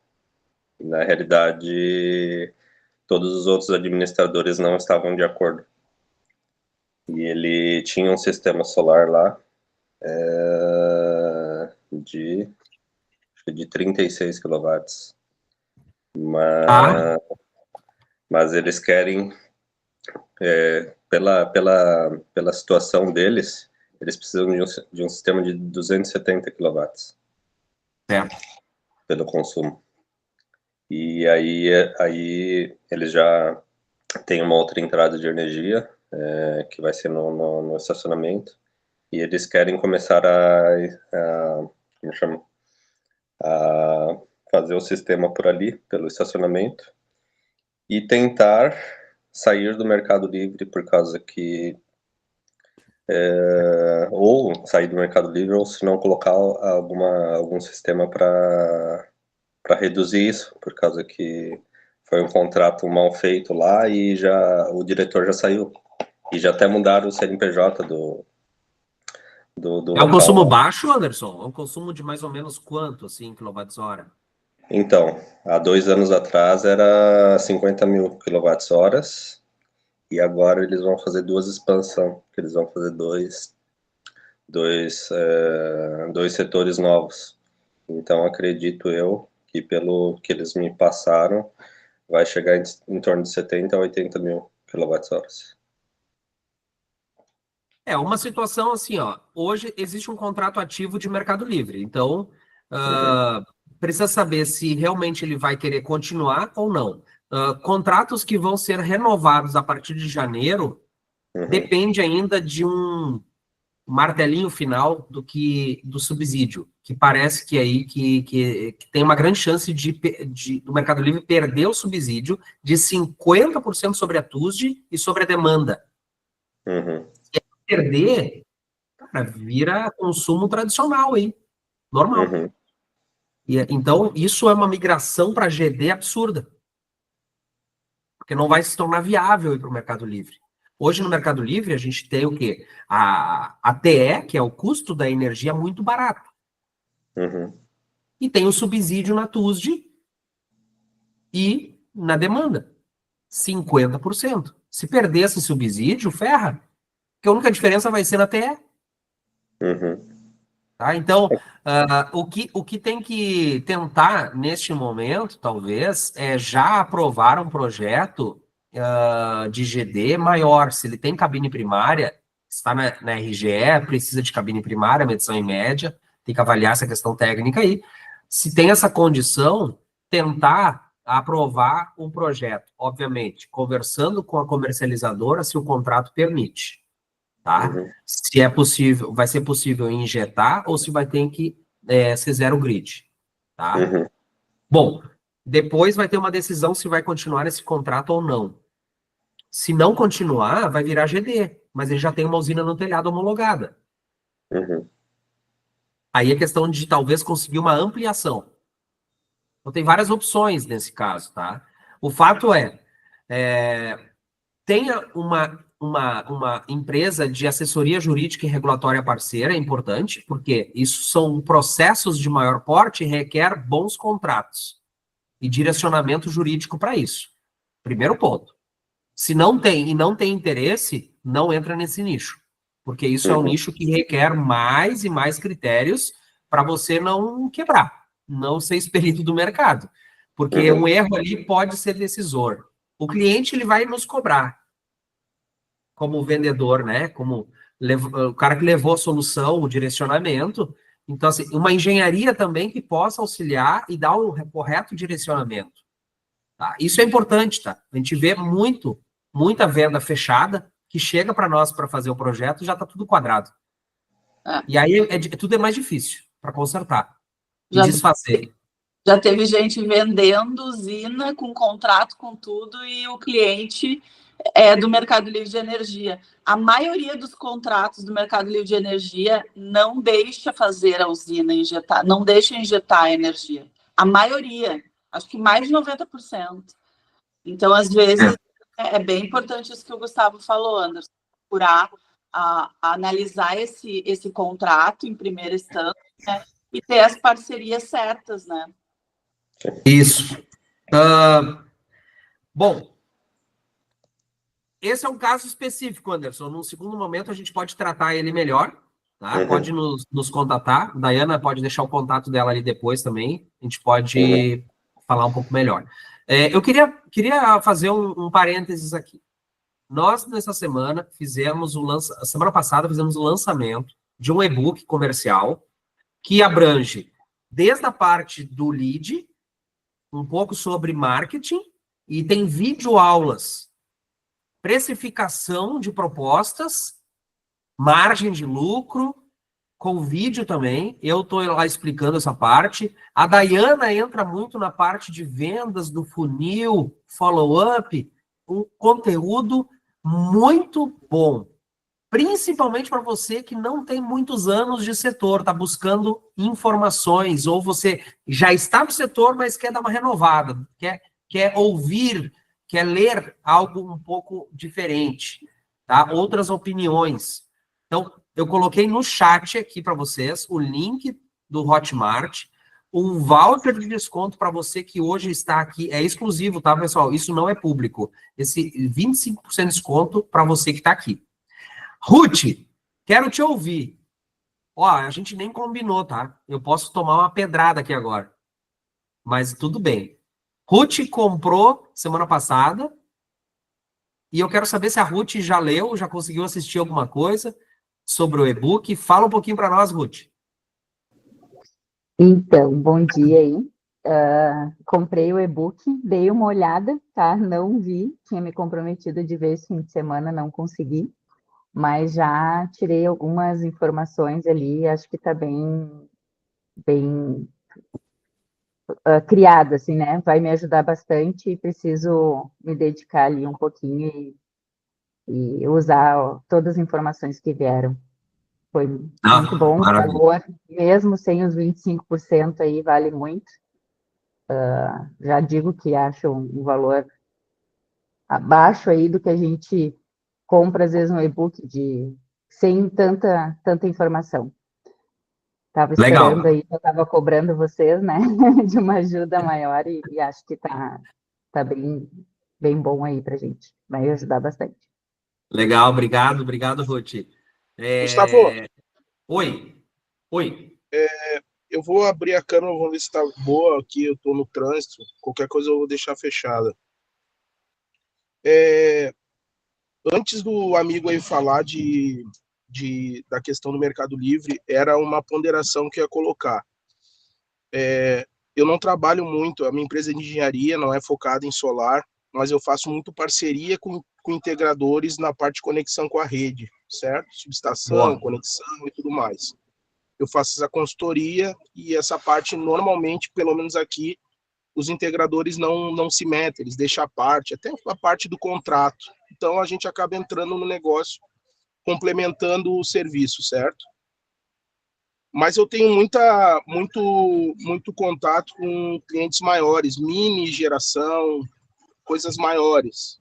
Na realidade, todos os outros administradores não estavam de acordo. E ele tinha um sistema solar lá de 36 kW. Mas eles querem, pela situação deles, eles precisam de um sistema de 270 kW. Certo. Pelo consumo. E aí eles já têm uma outra entrada de energia, que vai ser no estacionamento, e eles querem começar a fazer o sistema por ali, pelo estacionamento, e tentar sair do Mercado Livre por causa que ou sair do Mercado Livre, ou se não colocar algum sistema para reduzir isso, por causa que foi um contrato mal feito lá e o diretor já saiu. E já até mudaram o CNPJ do É um local. consumo baixo, Anderson? É um consumo de mais ou menos quanto, assim, kWh? Então, há 2 anos atrás era 50 mil kWh, e agora eles vão fazer 2 expansões, que eles vão fazer dois setores novos. Então, acredito eu que, pelo que eles me passaram, vai chegar em torno de 70 a 80 mil kWh. É uma situação assim, ó. Hoje existe um contrato ativo de Mercado Livre, então precisa saber se realmente ele vai querer continuar ou não. Contratos que vão ser renovados a partir de janeiro depende ainda de um martelinho final do subsídio, que parece que aí que tem uma grande chance do Mercado Livre perder o subsídio de 50% sobre a TUSD e sobre a demanda. Se perder, cara, vira consumo tradicional aí, normal. E, então, isso é uma migração para GD absurda, porque não vai se tornar viável ir para o Mercado Livre. Hoje, no Mercado Livre, a gente tem o quê? A TE, que é o custo da energia, muito barato. E tem o subsídio na TUSD e na demanda. 50%. Se perder esse subsídio, ferra. Porque a única diferença vai ser na TE. Tá? Então, o que tem que tentar, neste momento, talvez, é já aprovar um projeto de GD maior. Se ele tem cabine primária, está na RGE, precisa de cabine primária, medição em média, tem que avaliar essa questão técnica aí. Se tem essa condição, tentar aprovar um projeto, obviamente, conversando com a comercializadora se o contrato permite. Tá? Se é possível, vai ser possível injetar ou se vai ter que ser zero grid. Tá? Bom, depois vai ter uma decisão se vai continuar esse contrato ou não. Se não continuar, vai virar GD, mas ele já tem uma usina no telhado homologada. Aí é questão de talvez conseguir uma ampliação. Então tem várias opções nesse caso, tá? O fato tenha uma empresa de assessoria jurídica e regulatória parceira, é importante, porque isso são processos de maior porte e requer bons contratos e direcionamento jurídico para isso. Primeiro ponto. Se não tem e não tem interesse, não entra nesse nicho, porque isso é um nicho que requer mais e mais critérios para você não quebrar, não ser expelido do mercado, porque um erro ali pode ser decisor. O cliente ele vai nos cobrar, como vendedor, né? Como o cara que levou a solução, o direcionamento. Então, assim, uma engenharia também que possa auxiliar e dar o correto direcionamento. Tá? Isso é importante, tá? A gente vê muita venda fechada que chega para nós para fazer o projeto e já está tudo quadrado. E aí tudo é mais difícil para consertar e desfazer. Já teve gente vendendo usina com contrato, com tudo, e o cliente é do Mercado Livre de Energia. A maioria dos contratos do Mercado Livre de Energia não deixa fazer a usina injetar, não deixa injetar a energia. A maioria, acho que mais de 90%. Então, às vezes, é bem importante isso que o Gustavo falou, Anderson, procurar analisar esse contrato em primeira instância, né, e ter as parcerias certas, né? Isso. Bom, esse é um caso específico, Anderson. Num segundo momento, a gente pode tratar ele melhor, tá? Pode nos contatar. Dayana pode deixar o contato dela ali depois também. A gente pode falar um pouco melhor. Eu queria fazer um parênteses aqui. Nós, nessa semana, semana passada, fizemos o lançamento de um e-book comercial que abrange desde a parte do lead, um pouco sobre marketing, e tem videoaulas, precificação de propostas, margem de lucro, com vídeo também. Eu estou lá explicando essa parte. A Dayana entra muito na parte de vendas, do funil, follow-up, um conteúdo muito bom. Principalmente para você que não tem muitos anos de setor, está buscando informações, ou você já está no setor, mas quer dar uma renovada, quer ouvir, quer ler algo um pouco diferente, tá? Outras opiniões. Então, eu coloquei no chat aqui para vocês o link do Hotmart, um voucher de desconto para você que hoje está aqui, é exclusivo, tá, pessoal? Isso não é público. Esse 25% de desconto para você que está aqui. Ruth, quero te ouvir. Ó, a gente nem combinou, tá? Eu posso tomar uma pedrada aqui agora. Mas tudo bem. Ruth comprou semana passada. E eu quero saber se a Ruth já leu, já conseguiu assistir alguma coisa sobre o e-book. Fala um pouquinho para nós, Ruth. Então, bom dia aí. Comprei o e-book, dei uma olhada, tá? Não vi, tinha me comprometido de ver esse fim de semana, não consegui. Mas já tirei algumas informações ali, acho que está bem criado, assim, né? Vai me ajudar bastante e preciso me dedicar ali um pouquinho e usar todas as informações que vieram. Foi muito bom, o Maravilha. valor, mesmo sem os 25% aí, vale muito. Já digo que acho um valor abaixo aí do que a gente compra, às vezes, um e-book sem tanta informação. Estava Legal. esperando aí, eu estava cobrando vocês, né, de uma ajuda maior e acho que tá bem bom aí pra gente. Vai ajudar bastante. Legal, obrigado, Ruth. Gustavo, Oi. eu vou abrir a câmera, vamos ver se tá boa aqui, eu tô no trânsito, qualquer coisa eu vou deixar fechada. Antes do amigo aí falar da questão do Mercado Livre, era uma ponderação que eu ia colocar. Eu não trabalho muito, a minha empresa de engenharia não é focada em solar, mas eu faço muito parceria com integradores na parte de conexão com a rede, certo? Subestação, Boa. conexão e tudo mais. Eu faço essa consultoria e essa parte, normalmente, pelo menos aqui, os integradores não se metem, eles deixam a parte, até a parte do contrato. Então, a gente acaba entrando no negócio, complementando o serviço, certo? Mas eu tenho muito contato com clientes maiores, mini geração, coisas maiores.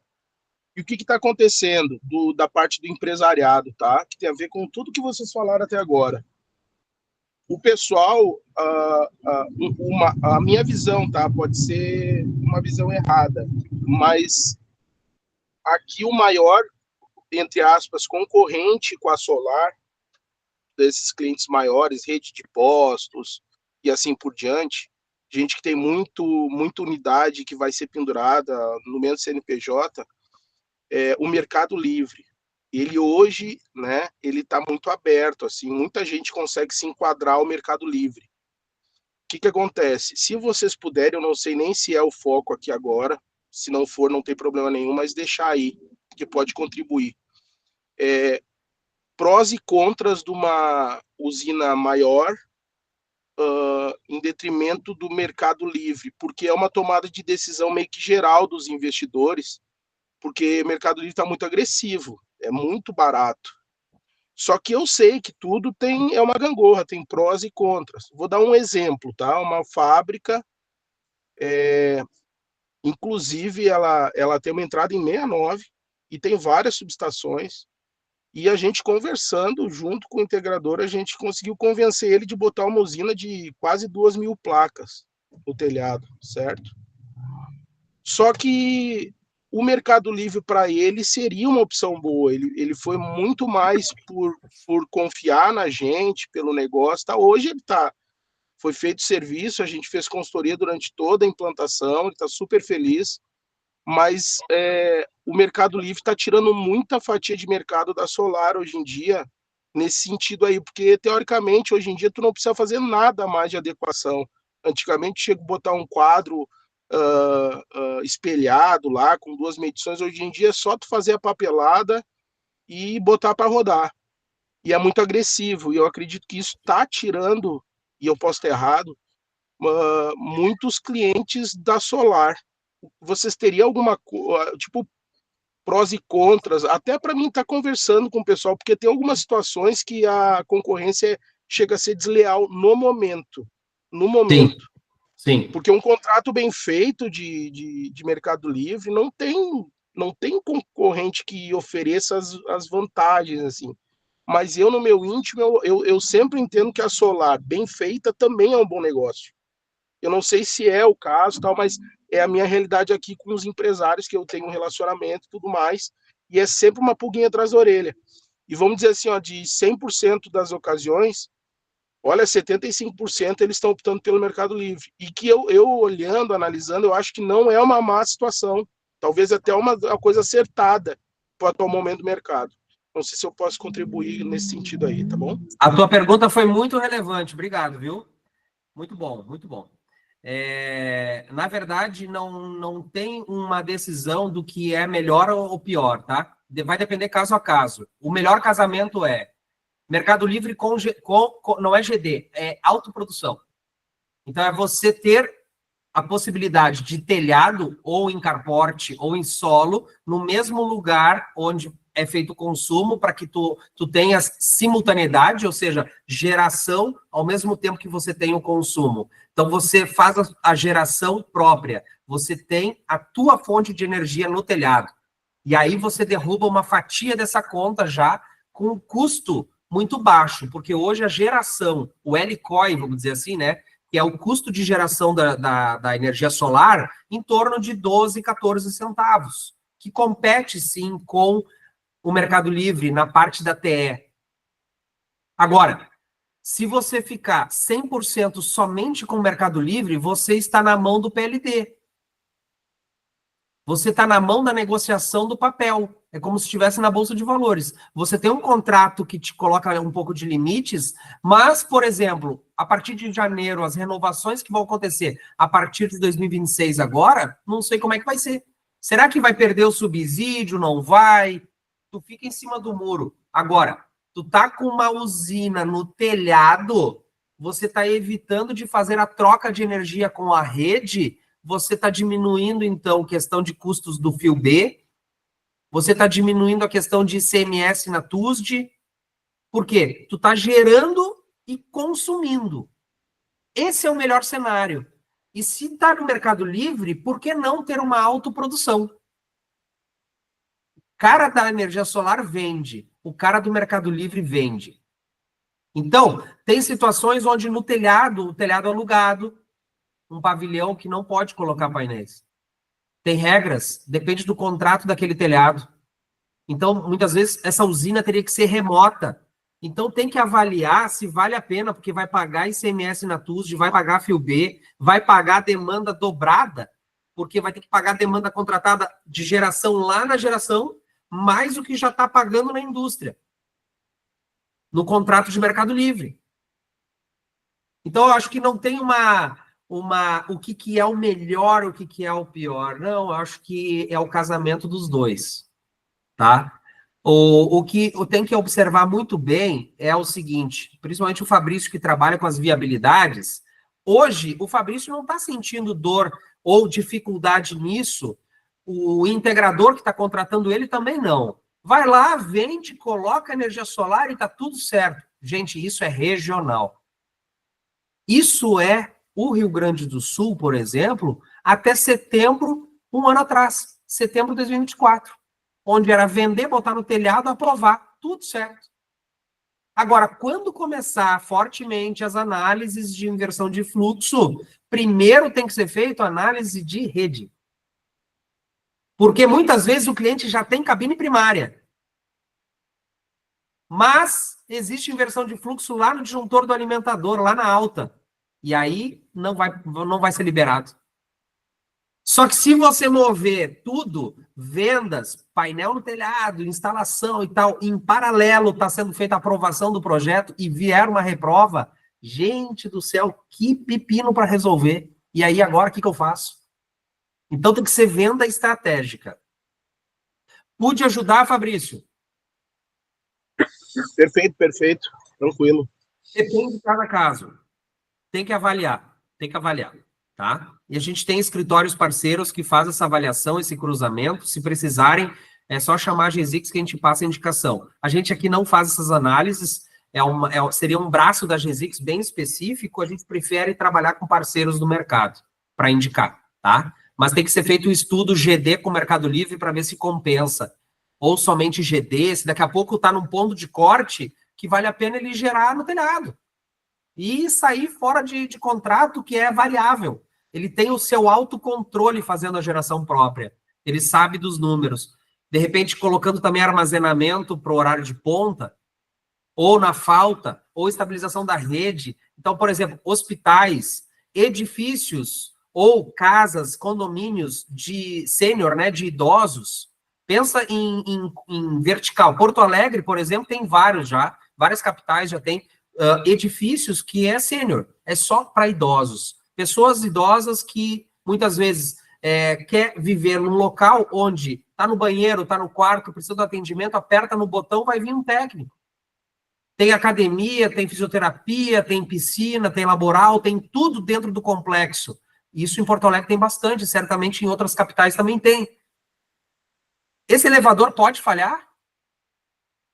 E o que está acontecendo da parte do empresariado, tá? Que tem a ver com tudo que vocês falaram até agora. O pessoal, a minha visão, tá? Pode ser uma visão errada, mas aqui o maior, entre aspas, concorrente com a Solar, desses clientes maiores, rede de postos e assim por diante, gente que tem muita unidade que vai ser pendurada no mesmo CNPJ, o Mercado Livre. Ele hoje, né, ele está muito aberto, assim, muita gente consegue se enquadrar ao Mercado Livre. O que acontece? Se vocês puderem, eu não sei nem se é o foco aqui agora, se não for, não tem problema nenhum, mas deixar aí, que pode contribuir. Prós e contras de uma usina maior em detrimento do Mercado Livre, porque é uma tomada de decisão meio que geral dos investidores, porque o Mercado Livre está muito agressivo, é muito barato. Só que eu sei que tudo é uma gangorra, tem prós e contras. Vou dar um exemplo, tá? Uma fábrica, inclusive ela tem uma entrada em 69 e tem várias subestações. E a gente conversando junto com o integrador, a gente conseguiu convencer ele de botar uma usina de quase 2.000 placas no telhado, certo? Só que o Mercado Livre para ele seria uma opção boa. Ele foi muito mais por confiar na gente, pelo negócio. Tá? Hoje foi feito serviço, a gente fez consultoria durante toda a implantação, ele está super feliz. Mas o Mercado Livre está tirando muita fatia de mercado da Solar hoje em dia, nesse sentido aí, porque teoricamente hoje em dia tu não precisa fazer nada mais de adequação. Antigamente chega a botar um quadro espelhado lá, com 2 medições, hoje em dia é só tu fazer a papelada e botar para rodar. e é muito agressivo. E eu acredito que isso está tirando, e eu posso estar errado, muitos clientes da Solar. Vocês teriam alguma, tipo, prós e contras, até para mim estar conversando com o pessoal, porque tem algumas situações que a concorrência chega a ser desleal no momento. No momento. Sim, sim. Porque um contrato bem feito de Mercado Livre não tem concorrente que ofereça as vantagens, assim. Mas eu, no meu íntimo, eu sempre entendo que a Solar, bem feita, também é um bom negócio. Eu não sei se é o caso, tal, mas é a minha realidade aqui com os empresários, que eu tenho um relacionamento e tudo mais, e é sempre uma pulguinha atrás da orelha. E vamos dizer assim, ó, de 100% das ocasiões, olha, 75% eles estão optando pelo Mercado Livre. E que eu olhando, analisando, eu acho que não é uma má situação. Talvez até uma coisa acertada para o atual momento do mercado. Não sei se eu posso contribuir nesse sentido aí, tá bom? A tua pergunta foi muito relevante, obrigado, viu? Muito bom, muito bom. Na verdade, não tem uma decisão do que é melhor ou pior, tá? Vai depender caso a caso. O melhor casamento é Mercado Livre não é GD, é autoprodução. Então, é você ter a possibilidade de telhado, ou em carporte, ou em solo, no mesmo lugar onde é feito o consumo, para que tu tenhas simultaneidade, ou seja, geração, ao mesmo tempo que você tem o consumo. Então, você faz a geração própria, você tem a tua fonte de energia no telhado. E aí você derruba uma fatia dessa conta já com um custo muito baixo, porque hoje a geração, o LCOI, vamos dizer assim, né, que é o custo de geração da energia solar, em torno de 12, 14 centavos, que compete, sim, com o Mercado Livre na parte da TE. Agora, se você ficar 100% somente com o Mercado Livre, você está na mão do PLD. Você está na mão da negociação do papel. É como se estivesse na Bolsa de Valores. Você tem um contrato que te coloca um pouco de limites, mas, por exemplo, a partir de janeiro, as renovações que vão acontecer a partir de 2026 agora, não sei como é que vai ser. Será que vai perder o subsídio? Não vai? Tu fica em cima do muro. Agora, tu tá com uma usina no telhado, você está evitando de fazer a troca de energia com a rede, você está diminuindo, então, questão de custos do fio B, você está diminuindo a questão de ICMS na TUSD. Por quê? Tu está gerando e consumindo. Esse é o melhor cenário. E se está no Mercado Livre, por que não ter uma autoprodução? O cara da energia solar vende, o cara do Mercado Livre vende. Então, tem situações onde no telhado, o telhado alugado, um pavilhão que não pode colocar painéis. Tem regras, depende do contrato daquele telhado. Então, muitas vezes, essa usina teria que ser remota. Então, tem que avaliar se vale a pena, porque vai pagar ICMS na TUSD, vai pagar fio B, vai pagar demanda dobrada, porque vai ter que pagar demanda contratada de geração lá na geração, mais o que já está pagando na indústria, no contrato de Mercado Livre. Então, eu acho que não tem o que é o melhor, o que é o pior. Não, eu acho que é o casamento dos dois, tá? O que tem que observar muito bem é o seguinte, principalmente o Fabrício, que trabalha com as viabilidades, hoje o Fabrício não está sentindo dor ou dificuldade nisso, o integrador que está contratando ele também não. Vai lá, vende, coloca energia solar e está tudo certo. Gente, isso é regional. Isso é o Rio Grande do Sul, por exemplo, até setembro, um ano atrás, setembro de 2024, onde era vender, botar no telhado, aprovar, tudo certo. Agora, quando começar fortemente as análises de inversão de fluxo, primeiro tem que ser feito análise de rede. Porque muitas vezes o cliente já tem cabine primária. Mas existe inversão de fluxo lá no disjuntor do alimentador, lá na alta. E aí não vai ser liberado. Só que se você mover tudo, vendas, painel no telhado, instalação e tal, em paralelo está sendo feita a aprovação do projeto e vier uma reprova, gente do céu, que pepino para resolver. E aí agora o que eu faço? Então tem que ser venda estratégica. Pude ajudar, Fabrício? Perfeito, perfeito. Tranquilo. Depende de cada caso. Tem que avaliar, tá? E a gente tem escritórios parceiros que fazem essa avaliação, esse cruzamento. Se precisarem, é só chamar a GZIX que a gente passa a indicação. A gente aqui não faz essas análises, seria um braço da GZIX bem específico, a gente prefere trabalhar com parceiros do mercado para indicar, tá? Mas tem que ser feito um estudo GD com o Mercado Livre para ver se compensa. Ou somente GD, se daqui a pouco está num ponto de corte que vale a pena ele gerar no telhado. E sair fora de contrato que é variável. Ele tem o seu autocontrole fazendo a geração própria. Ele sabe dos números. De repente, colocando também armazenamento para o horário de ponta, ou na falta, ou estabilização da rede. Então, por exemplo, hospitais, edifícios ou casas, condomínios de sênior, né, de idosos. Pensa em vertical. Porto Alegre, por exemplo, tem vários já, várias capitais já tem edifícios que é sênior, é só para idosos. Pessoas idosas que muitas vezes quer viver num local onde está no banheiro, está no quarto, precisa do atendimento, aperta no botão, vai vir um técnico. Tem academia, tem fisioterapia, tem piscina, tem laboral, tem tudo dentro do complexo. Isso em Porto Alegre tem bastante, certamente em outras capitais também tem. Esse elevador pode falhar?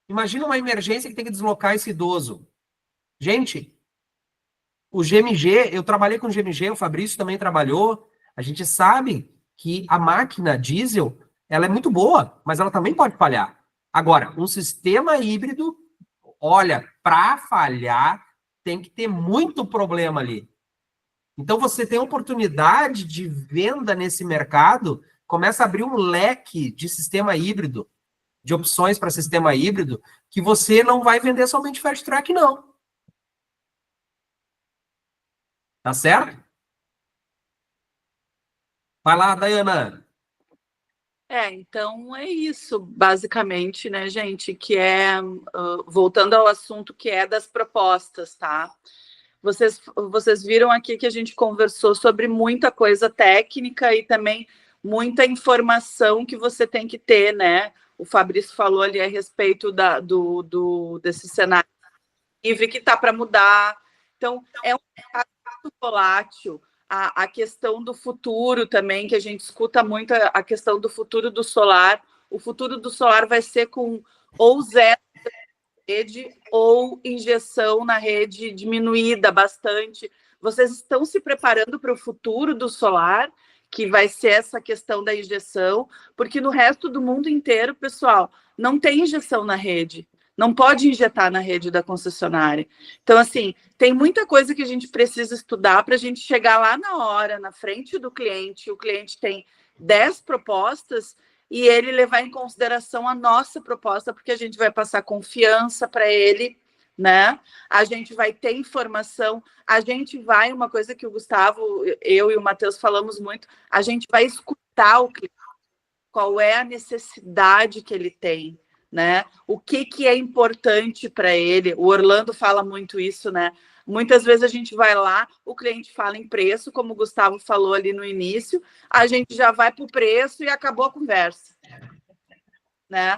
Imagina uma emergência que tem que deslocar esse idoso. Gente, o GMG, eu trabalhei com o GMG, o Fabrício também trabalhou, a gente sabe que a máquina diesel, ela é muito boa, mas ela também pode falhar. Agora, um sistema híbrido, olha, para falhar, tem que ter muito problema ali. Então, você tem oportunidade de venda nesse mercado, começa a abrir um leque de sistema híbrido, de opções para sistema híbrido, que você não vai vender somente fast track, não. Tá certo? Vai lá, Dayana. Então é isso, basicamente, né, gente, que voltando ao assunto que é das propostas, tá? Vocês viram aqui que a gente conversou sobre muita coisa técnica e também muita informação que você tem que ter, né? O Fabrício falou ali a respeito desse cenário livre que está para mudar. Então, é um mercado volátil. A questão do futuro também, que a gente escuta muito, a questão do futuro do solar. O futuro do solar vai ser com ou zero rede ou injeção na rede diminuída bastante. Vocês estão se preparando para o futuro do solar, que vai ser essa questão da injeção, porque no resto do mundo inteiro, pessoal, não tem injeção na rede. Não pode injetar na rede da concessionária. Então, assim, tem muita coisa que a gente precisa estudar para a gente chegar lá na hora, na frente do cliente. O cliente tem 10 propostas e ele levar em consideração a nossa proposta, porque a gente vai passar confiança para ele, né? A gente vai ter informação, a gente vai, uma coisa que o Gustavo, eu e o Matheus falamos muito, a gente vai escutar o cliente, qual é a necessidade que ele tem, né? O que é importante para ele. O Orlando fala muito isso, né? Muitas vezes a gente vai lá, o cliente fala em preço, como o Gustavo falou ali no início, a gente já vai para o preço e acabou a conversa, né?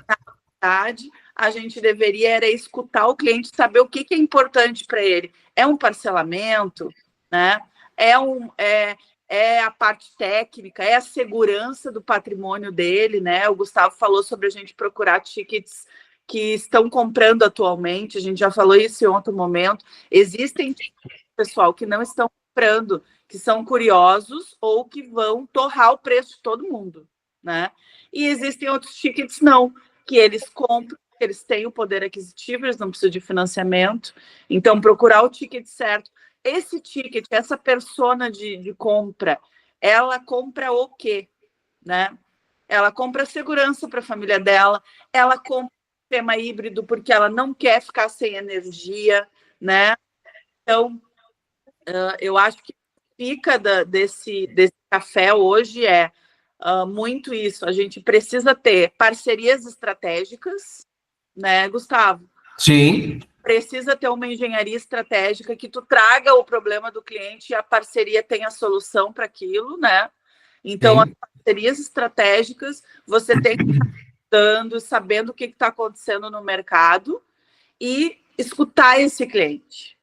Na verdade, a gente deveria era escutar o cliente, saber o que é importante para ele. É um parcelamento, né? É a parte técnica, é a segurança do patrimônio dele, né? O Gustavo falou sobre a gente procurar tickets que estão comprando atualmente, a gente já falou isso em outro momento. Existem, pessoal, que não estão comprando, que são curiosos ou que vão torrar o preço de todo mundo, né? E existem outros tickets não, que eles compram, eles têm o poder aquisitivo, eles não precisam de financiamento, então procurar o ticket certo. Esse ticket, essa persona de compra, ela compra o quê, né? Ela compra segurança para a família dela, ela compra sistema híbrido porque ela não quer ficar sem energia, né? Então, eu acho que fica desse café hoje muito isso. A gente precisa ter parcerias estratégicas, né, Gustavo? Sim. Precisa ter uma engenharia estratégica que tu traga o problema do cliente e a parceria tenha a solução para aquilo, né? Então, as parcerias estratégicas, você tem que estudando, sabendo o que está acontecendo no mercado e escutar esse cliente.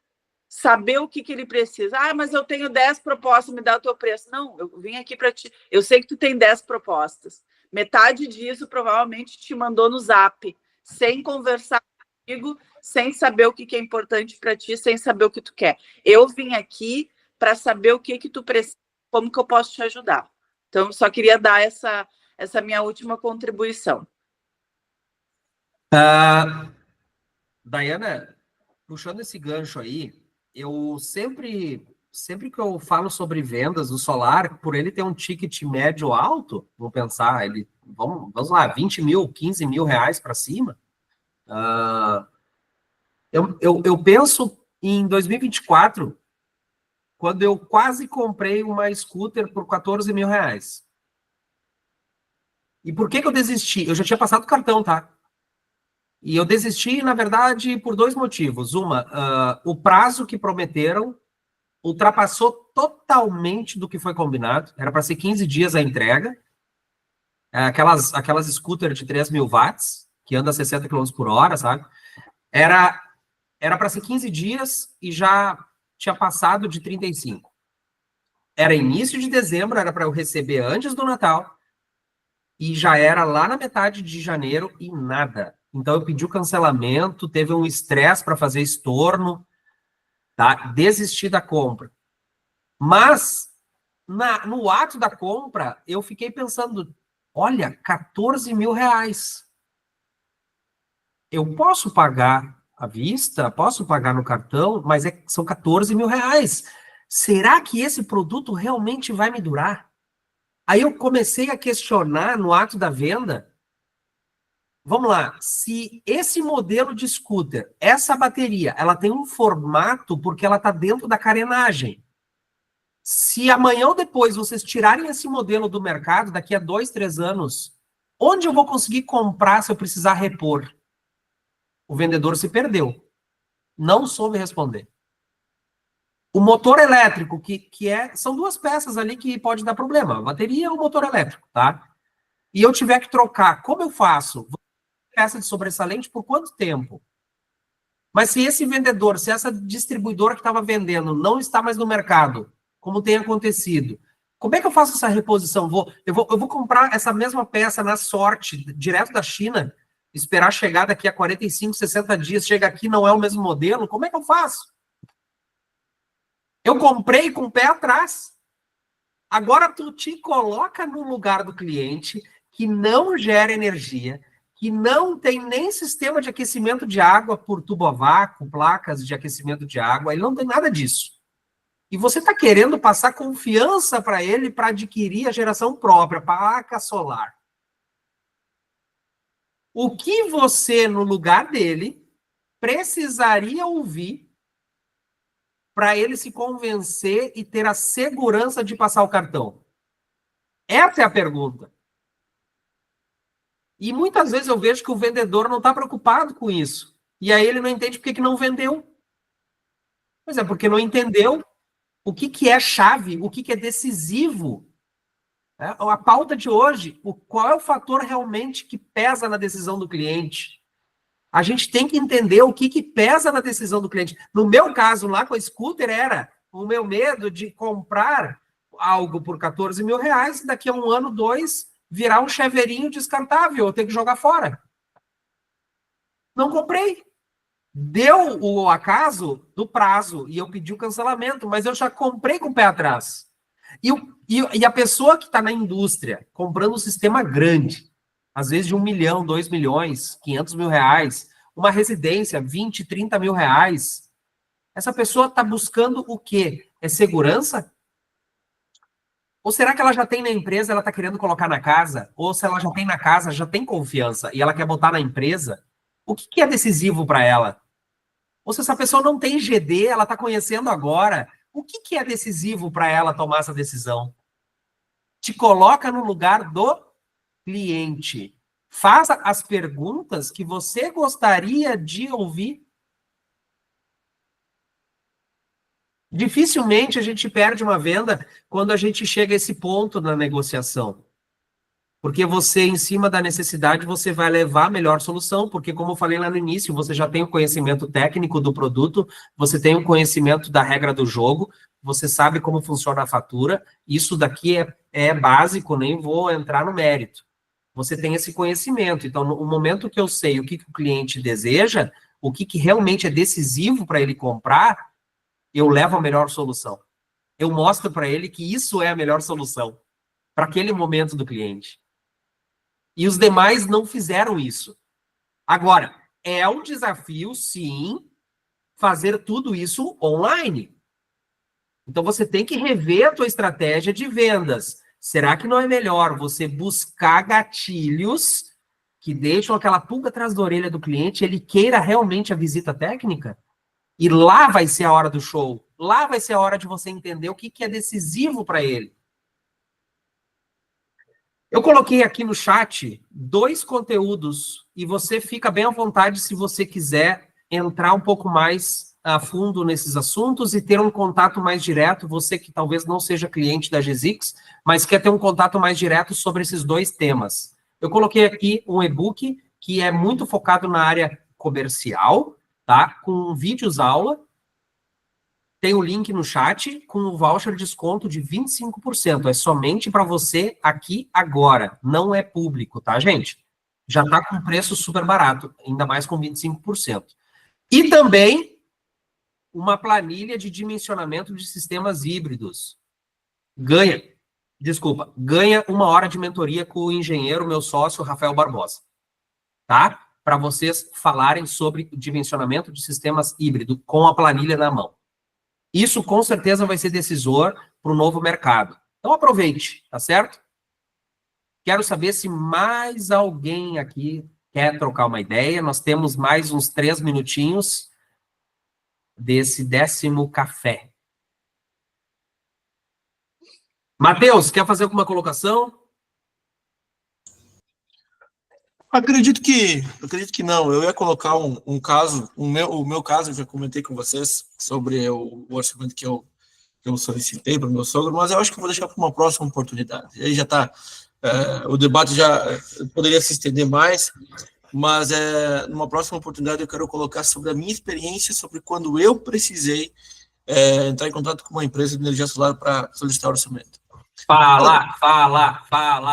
Saber o que ele precisa. Ah, mas eu tenho 10 propostas, me dá o teu preço. Não, eu vim aqui para ti. Eu sei que tu tem 10 propostas. Metade disso provavelmente te mandou no Zap, sem conversar comigo, sem saber o que é importante para ti, sem saber o que tu quer. Eu vim aqui para saber o que tu precisa, como que eu posso te ajudar. Então, só queria dar essa minha última contribuição. Daiana, puxando esse gancho aí, eu sempre que eu falo sobre vendas do solar, por ele ter um ticket médio alto, vamos pensar, vamos lá, 20 mil, 15 mil reais para cima, eu penso em 2024, quando eu quase comprei uma scooter por 14 mil reais. E por que eu desisti? Eu já tinha passado o cartão, tá? E eu desisti, na verdade, por 2 motivos. O prazo que prometeram ultrapassou totalmente do que foi combinado. Era para ser 15 dias a entrega. Aquelas scooter de 3 mil watts, que anda a 60 km por hora, sabe? Era para ser 15 dias e já tinha passado de 35. Era início de dezembro, era para eu receber antes do Natal, e já era lá na metade de janeiro e nada. Então eu pedi o cancelamento, teve um estresse para fazer estorno, tá? Desisti da compra. Mas, no ato da compra, eu fiquei pensando, olha, 14 mil reais. Eu posso pagar à vista, posso pagar no cartão, mas são 14 mil reais. Será que esse produto realmente vai me durar? Aí eu comecei a questionar no ato da venda. Vamos lá, se esse modelo de scooter, essa bateria, ela tem um formato porque ela está dentro da carenagem. Se amanhã ou depois vocês tirarem esse modelo do mercado, daqui a 2, 3 anos, onde eu vou conseguir comprar se eu precisar repor? O vendedor se perdeu. Não soube responder. O motor elétrico, são 2 peças ali que pode dar problema. A bateria ou o motor elétrico, tá? E eu tiver que trocar, como eu faço? Peça de sobressalente por quanto tempo? Mas se esse vendedor, se essa distribuidora que estava vendendo não está mais no mercado, como tem acontecido, como é que eu faço essa reposição? Eu vou comprar essa mesma peça na sorte, direto da China, esperar chegar daqui a 45, 60 dias, chega aqui, não é o mesmo modelo, como é que eu faço? Eu comprei com o pé atrás. Agora tu te coloca no lugar do cliente que não gera energia, que não tem nem sistema de aquecimento de água por tubo a vácuo, placas de aquecimento de água, ele não tem nada disso. E você está querendo passar confiança para ele para adquirir a geração própria, placa solar. O que você, no lugar dele, precisaria ouvir para ele se convencer e ter a segurança de passar o cartão? Essa é a pergunta. E muitas vezes eu vejo que o vendedor não está preocupado com isso. E aí ele não entende por que não vendeu. Pois é, porque não entendeu o que é chave, o que é decisivo. A pauta de hoje, qual é o fator realmente que pesa na decisão do cliente? A gente tem que entender o que pesa na decisão do cliente. No meu caso, lá com a scooter, era o meu medo de comprar algo por 14 mil reais e daqui a 1 ano, 2, virar um chaveirinho descartável, eu tenho que jogar fora. Não comprei. Deu o acaso do prazo e eu pedi o cancelamento, mas eu já comprei com o pé atrás. E a pessoa que está na indústria, comprando um sistema grande, às vezes de 1 milhão, 2 milhões, 500 mil reais, uma residência, 20, 30 mil reais, essa pessoa está buscando o quê? É segurança? Ou será que ela já tem na empresa, ela está querendo colocar na casa? Ou se ela já tem na casa, já tem confiança e ela quer botar na empresa? O que é decisivo para ela? Ou se essa pessoa não tem GD, ela está conhecendo agora, o que é decisivo para ela tomar essa decisão? Te coloca no lugar do cliente. Faça as perguntas que você gostaria de ouvir. Dificilmente a gente perde uma venda quando a gente chega a esse ponto na negociação. Porque você, em cima da necessidade, você vai levar a melhor solução, porque, como eu falei lá no início, você já tem o conhecimento técnico do produto, você tem o conhecimento da regra do jogo, você sabe como funciona a fatura, isso daqui é básico, nem vou entrar no mérito. Você tem esse conhecimento, então, no momento que eu sei o que o cliente deseja, o que realmente é decisivo para ele comprar, eu levo a melhor solução. Eu mostro para ele que isso é a melhor solução para aquele momento do cliente. E os demais não fizeram isso. Agora, é um desafio, sim, fazer tudo isso online. Então, você tem que rever a tua estratégia de vendas. Será que não é melhor você buscar gatilhos que deixam aquela pulga atrás da orelha do cliente, ele queira realmente a visita técnica? E lá vai ser a hora do show. Lá vai ser a hora de você entender o que é decisivo para ele. Eu coloquei aqui no chat 2 conteúdos e você fica bem à vontade se você quiser entrar um pouco mais a fundo nesses assuntos e ter um contato mais direto, você que talvez não seja cliente da GZix, mas quer ter um contato mais direto sobre esses 2 temas. Eu coloquei aqui um e-book que é muito focado na área comercial, tá? Com vídeos aula. Tem o link no chat com o voucher de desconto de 25%. É somente para você aqui agora. Não é público, tá, gente? Já está com preço super barato, ainda mais com 25%. E também uma planilha de dimensionamento de sistemas híbridos. Ganha 1 hora de mentoria com o engenheiro, meu sócio, Rafael Barbosa. Tá? Para vocês falarem sobre dimensionamento de sistemas híbridos com a planilha na mão. Isso, com certeza, vai ser decisor para o novo mercado. Então, aproveite, tá certo? Quero saber se mais alguém aqui quer trocar uma ideia. Nós temos mais uns 3 minutinhos desse 10º café. Matheus, quer fazer alguma colocação? Acredito que não. Eu ia colocar um caso, o meu caso, eu já comentei com vocês sobre o orçamento que eu solicitei para o meu sogro, mas eu acho que eu vou deixar para uma próxima oportunidade. Aí já está, o debate já poderia se estender mais, mas numa próxima oportunidade eu quero colocar sobre a minha experiência, sobre quando eu precisei entrar em contato com uma empresa de energia solar para solicitar orçamento. Fala.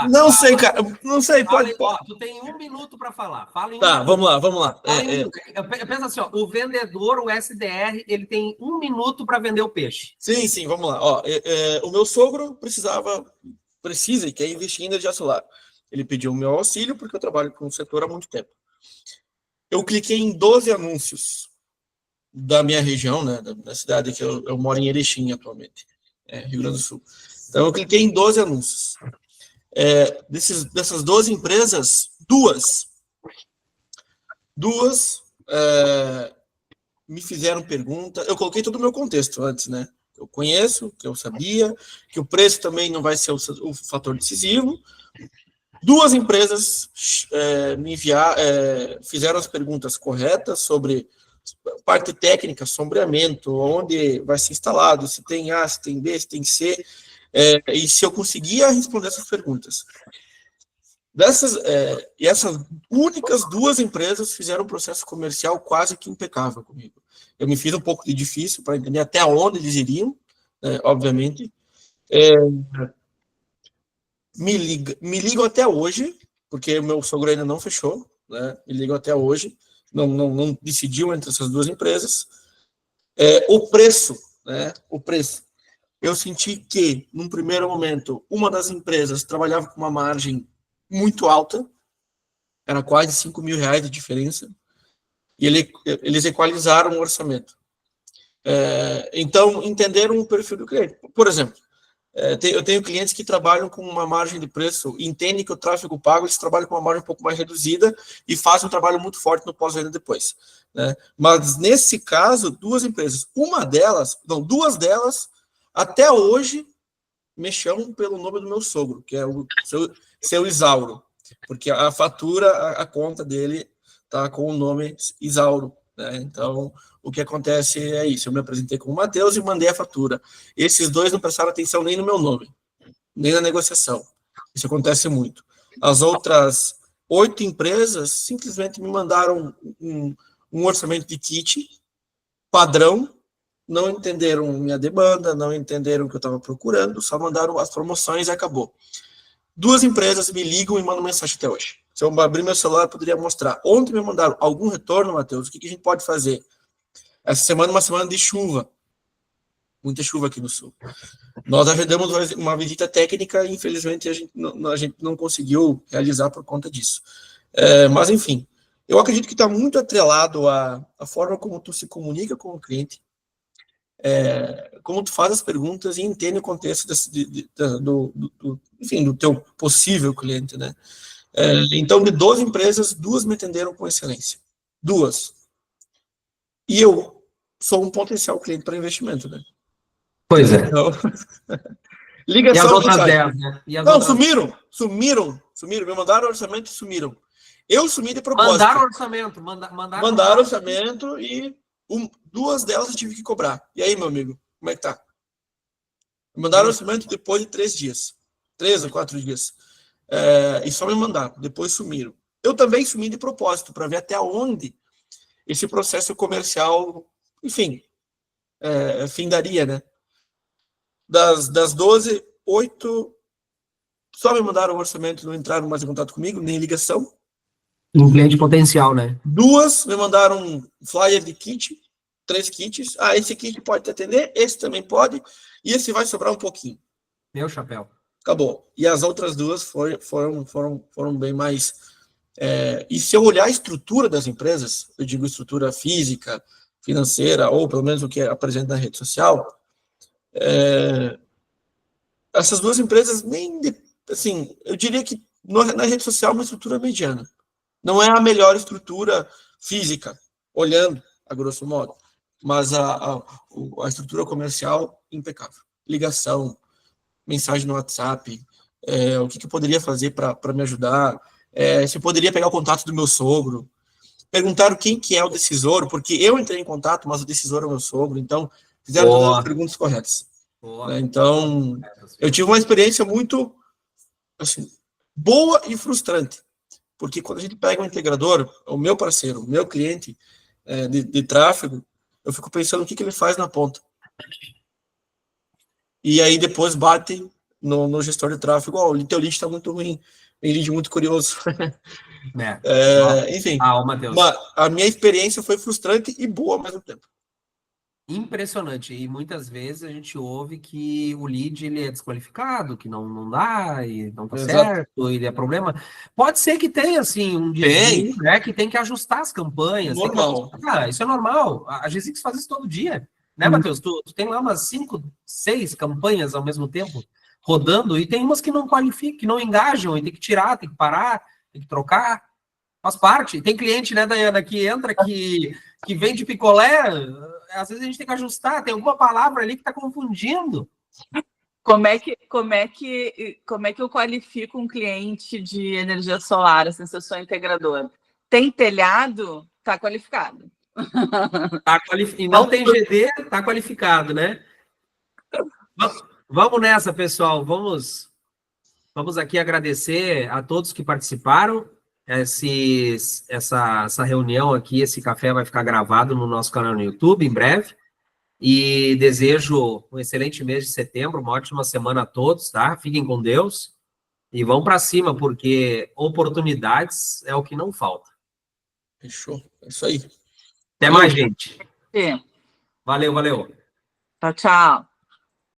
Não sei, cara. Não sei. Pode. Tu tem 1 minuto para falar. Fala em Tá, vamos lá. Pensa assim, ó, o vendedor, o SDR, ele tem 1 minuto para vender o peixe. Sim, vamos lá. Ó, o meu sogro precisa e quer investir em energia solar. Ele pediu o meu auxílio porque eu trabalho com o setor há muito tempo. Eu cliquei em 12 anúncios da minha região, né, da cidade que eu moro em Erechim atualmente, Rio Grande do Sul. Então, eu cliquei em 12 anúncios. Dessas 12 empresas, duas me fizeram pergunta. Eu coloquei todo o meu contexto antes, né? Eu conheço, que eu sabia, que o preço também não vai ser o fator decisivo. 2 empresas me fizeram as perguntas corretas sobre parte técnica, sombreamento, onde vai ser instalado, se tem A, se tem B, se tem C. E se eu conseguia responder essas perguntas. E essas únicas 2 empresas fizeram um processo comercial quase que impecável comigo. Eu me fiz um pouco de difícil para entender até onde eles iriam, obviamente. Me ligam até hoje, porque o meu sogro ainda não fechou, né? Me ligam até hoje, não decidiu entre essas 2 empresas. O preço, né? Eu senti que, num primeiro momento, uma das empresas trabalhava com uma margem muito alta, era quase R$5.000 de diferença, e eles equalizaram o orçamento. Então, entenderam o perfil do cliente. Por exemplo, eu tenho clientes que trabalham com uma margem de preço, entendem que o tráfego pago, eles trabalham com uma margem um pouco mais reduzida e fazem um trabalho muito forte no pós-venda depois, né? Mas, nesse caso, 2 empresas, duas delas, até hoje, me chamam pelo nome do meu sogro, que é o seu Isauro, porque a fatura, a conta dele está com o nome Isauro, né? Então, o que acontece é isso, eu me apresentei como Matheus e mandei a fatura. Esses 2 não prestaram atenção nem no meu nome, nem na negociação. Isso acontece muito. As outras 8 empresas simplesmente me mandaram um orçamento de kit padrão, não entenderam minha demanda, não entenderam o que eu estava procurando, só mandaram as promoções e acabou. 2 empresas me ligam e mandam mensagem até hoje. Se eu abrir meu celular, eu poderia mostrar. Ontem me mandaram algum retorno, Matheus, o que a gente pode fazer? Essa semana é uma semana de chuva. Muita chuva aqui no sul. Nós agendamos uma visita técnica e, infelizmente, a gente não conseguiu realizar por conta disso. Mas, enfim, eu acredito que está muito atrelado à forma como tu se comunica com o cliente, como tu faz as perguntas e entende o contexto do teu possível cliente, né? Então, de 12 empresas, 2 me atenderam com excelência. 2. E eu sou um potencial cliente para investimento, né? Pois é. Então, E ligação, as outras mensagem. 10, né? E as Não, outras... sumiram. Me mandaram orçamento e sumiram. Eu sumi de propósito. Mandaram orçamento. Mandaram orçamento e 2 delas eu tive que cobrar. E aí, meu amigo, como é que tá? Mandaram orçamento depois de 3 dias. 3 ou 4 dias. E só me mandaram. Depois sumiram. Eu também sumi de propósito, para ver até onde esse processo comercial, enfim, findaria, né? Das 12, 8 só me mandaram o orçamento, não entraram mais em contato comigo, nem ligação. Um cliente potencial, né? 2 me mandaram um flyer de kit, 3 kits. Esse kit pode te atender, esse também pode, e esse vai sobrar um pouquinho. Meu chapéu. Acabou. E as outras 2 foram bem mais... e se eu olhar a estrutura das empresas, eu digo estrutura física, financeira, ou pelo menos o que apresenta na rede social, essas 2 empresas assim, eu diria que na rede social é uma estrutura mediana. Não é a melhor estrutura física, olhando a grosso modo, mas a estrutura comercial impecável. Ligação, mensagem no WhatsApp, o que eu poderia fazer para me ajudar, se eu poderia pegar o contato do meu sogro, perguntaram quem que é o decisor, porque eu entrei em contato, mas o decisor é o meu sogro, então fizeram todas as perguntas corretas. Então, eu tive uma experiência muito, assim, boa e frustrante, porque quando a gente pega um integrador, o meu parceiro, o meu cliente de tráfego, eu fico pensando o que ele faz na ponta. E aí depois bate no gestor de tráfego, o teu lead está muito ruim, tem lead muito curioso. Enfim, Matheus. A minha experiência foi frustrante e boa ao mesmo tempo. Impressionante. E muitas vezes a gente ouve que o lead ele é desqualificado, que não dá, e não tá certo, ele é problema. Pode ser que tenha, assim, um desvio, né, que tem que ajustar as campanhas. Normal. Isso é normal. A GSX faz isso todo dia. Né, Matheus? Tu tem lá umas 5, 6 campanhas ao mesmo tempo rodando, e tem umas que não qualificam, que não engajam, e tem que tirar, tem que parar, tem que trocar. Faz parte. Tem cliente, né, Dayana, que entra, que vende picolé, às vezes a gente tem que ajustar, tem alguma palavra ali que está confundindo. Como é que eu qualifico um cliente de energia solar, assim, se eu sou integrador? Tem telhado? Está qualificado. E não tem GD, está qualificado, né? Vamos nessa, pessoal. Vamos aqui agradecer a todos que participaram. Essa reunião aqui, esse café vai ficar gravado no nosso canal no YouTube em breve. E desejo um excelente mês de setembro, uma ótima semana a todos, tá? Fiquem com Deus e vão para cima, porque oportunidades é o que não falta. Fechou. É isso aí. Até mais, gente. Sim. Valeu. Tchau.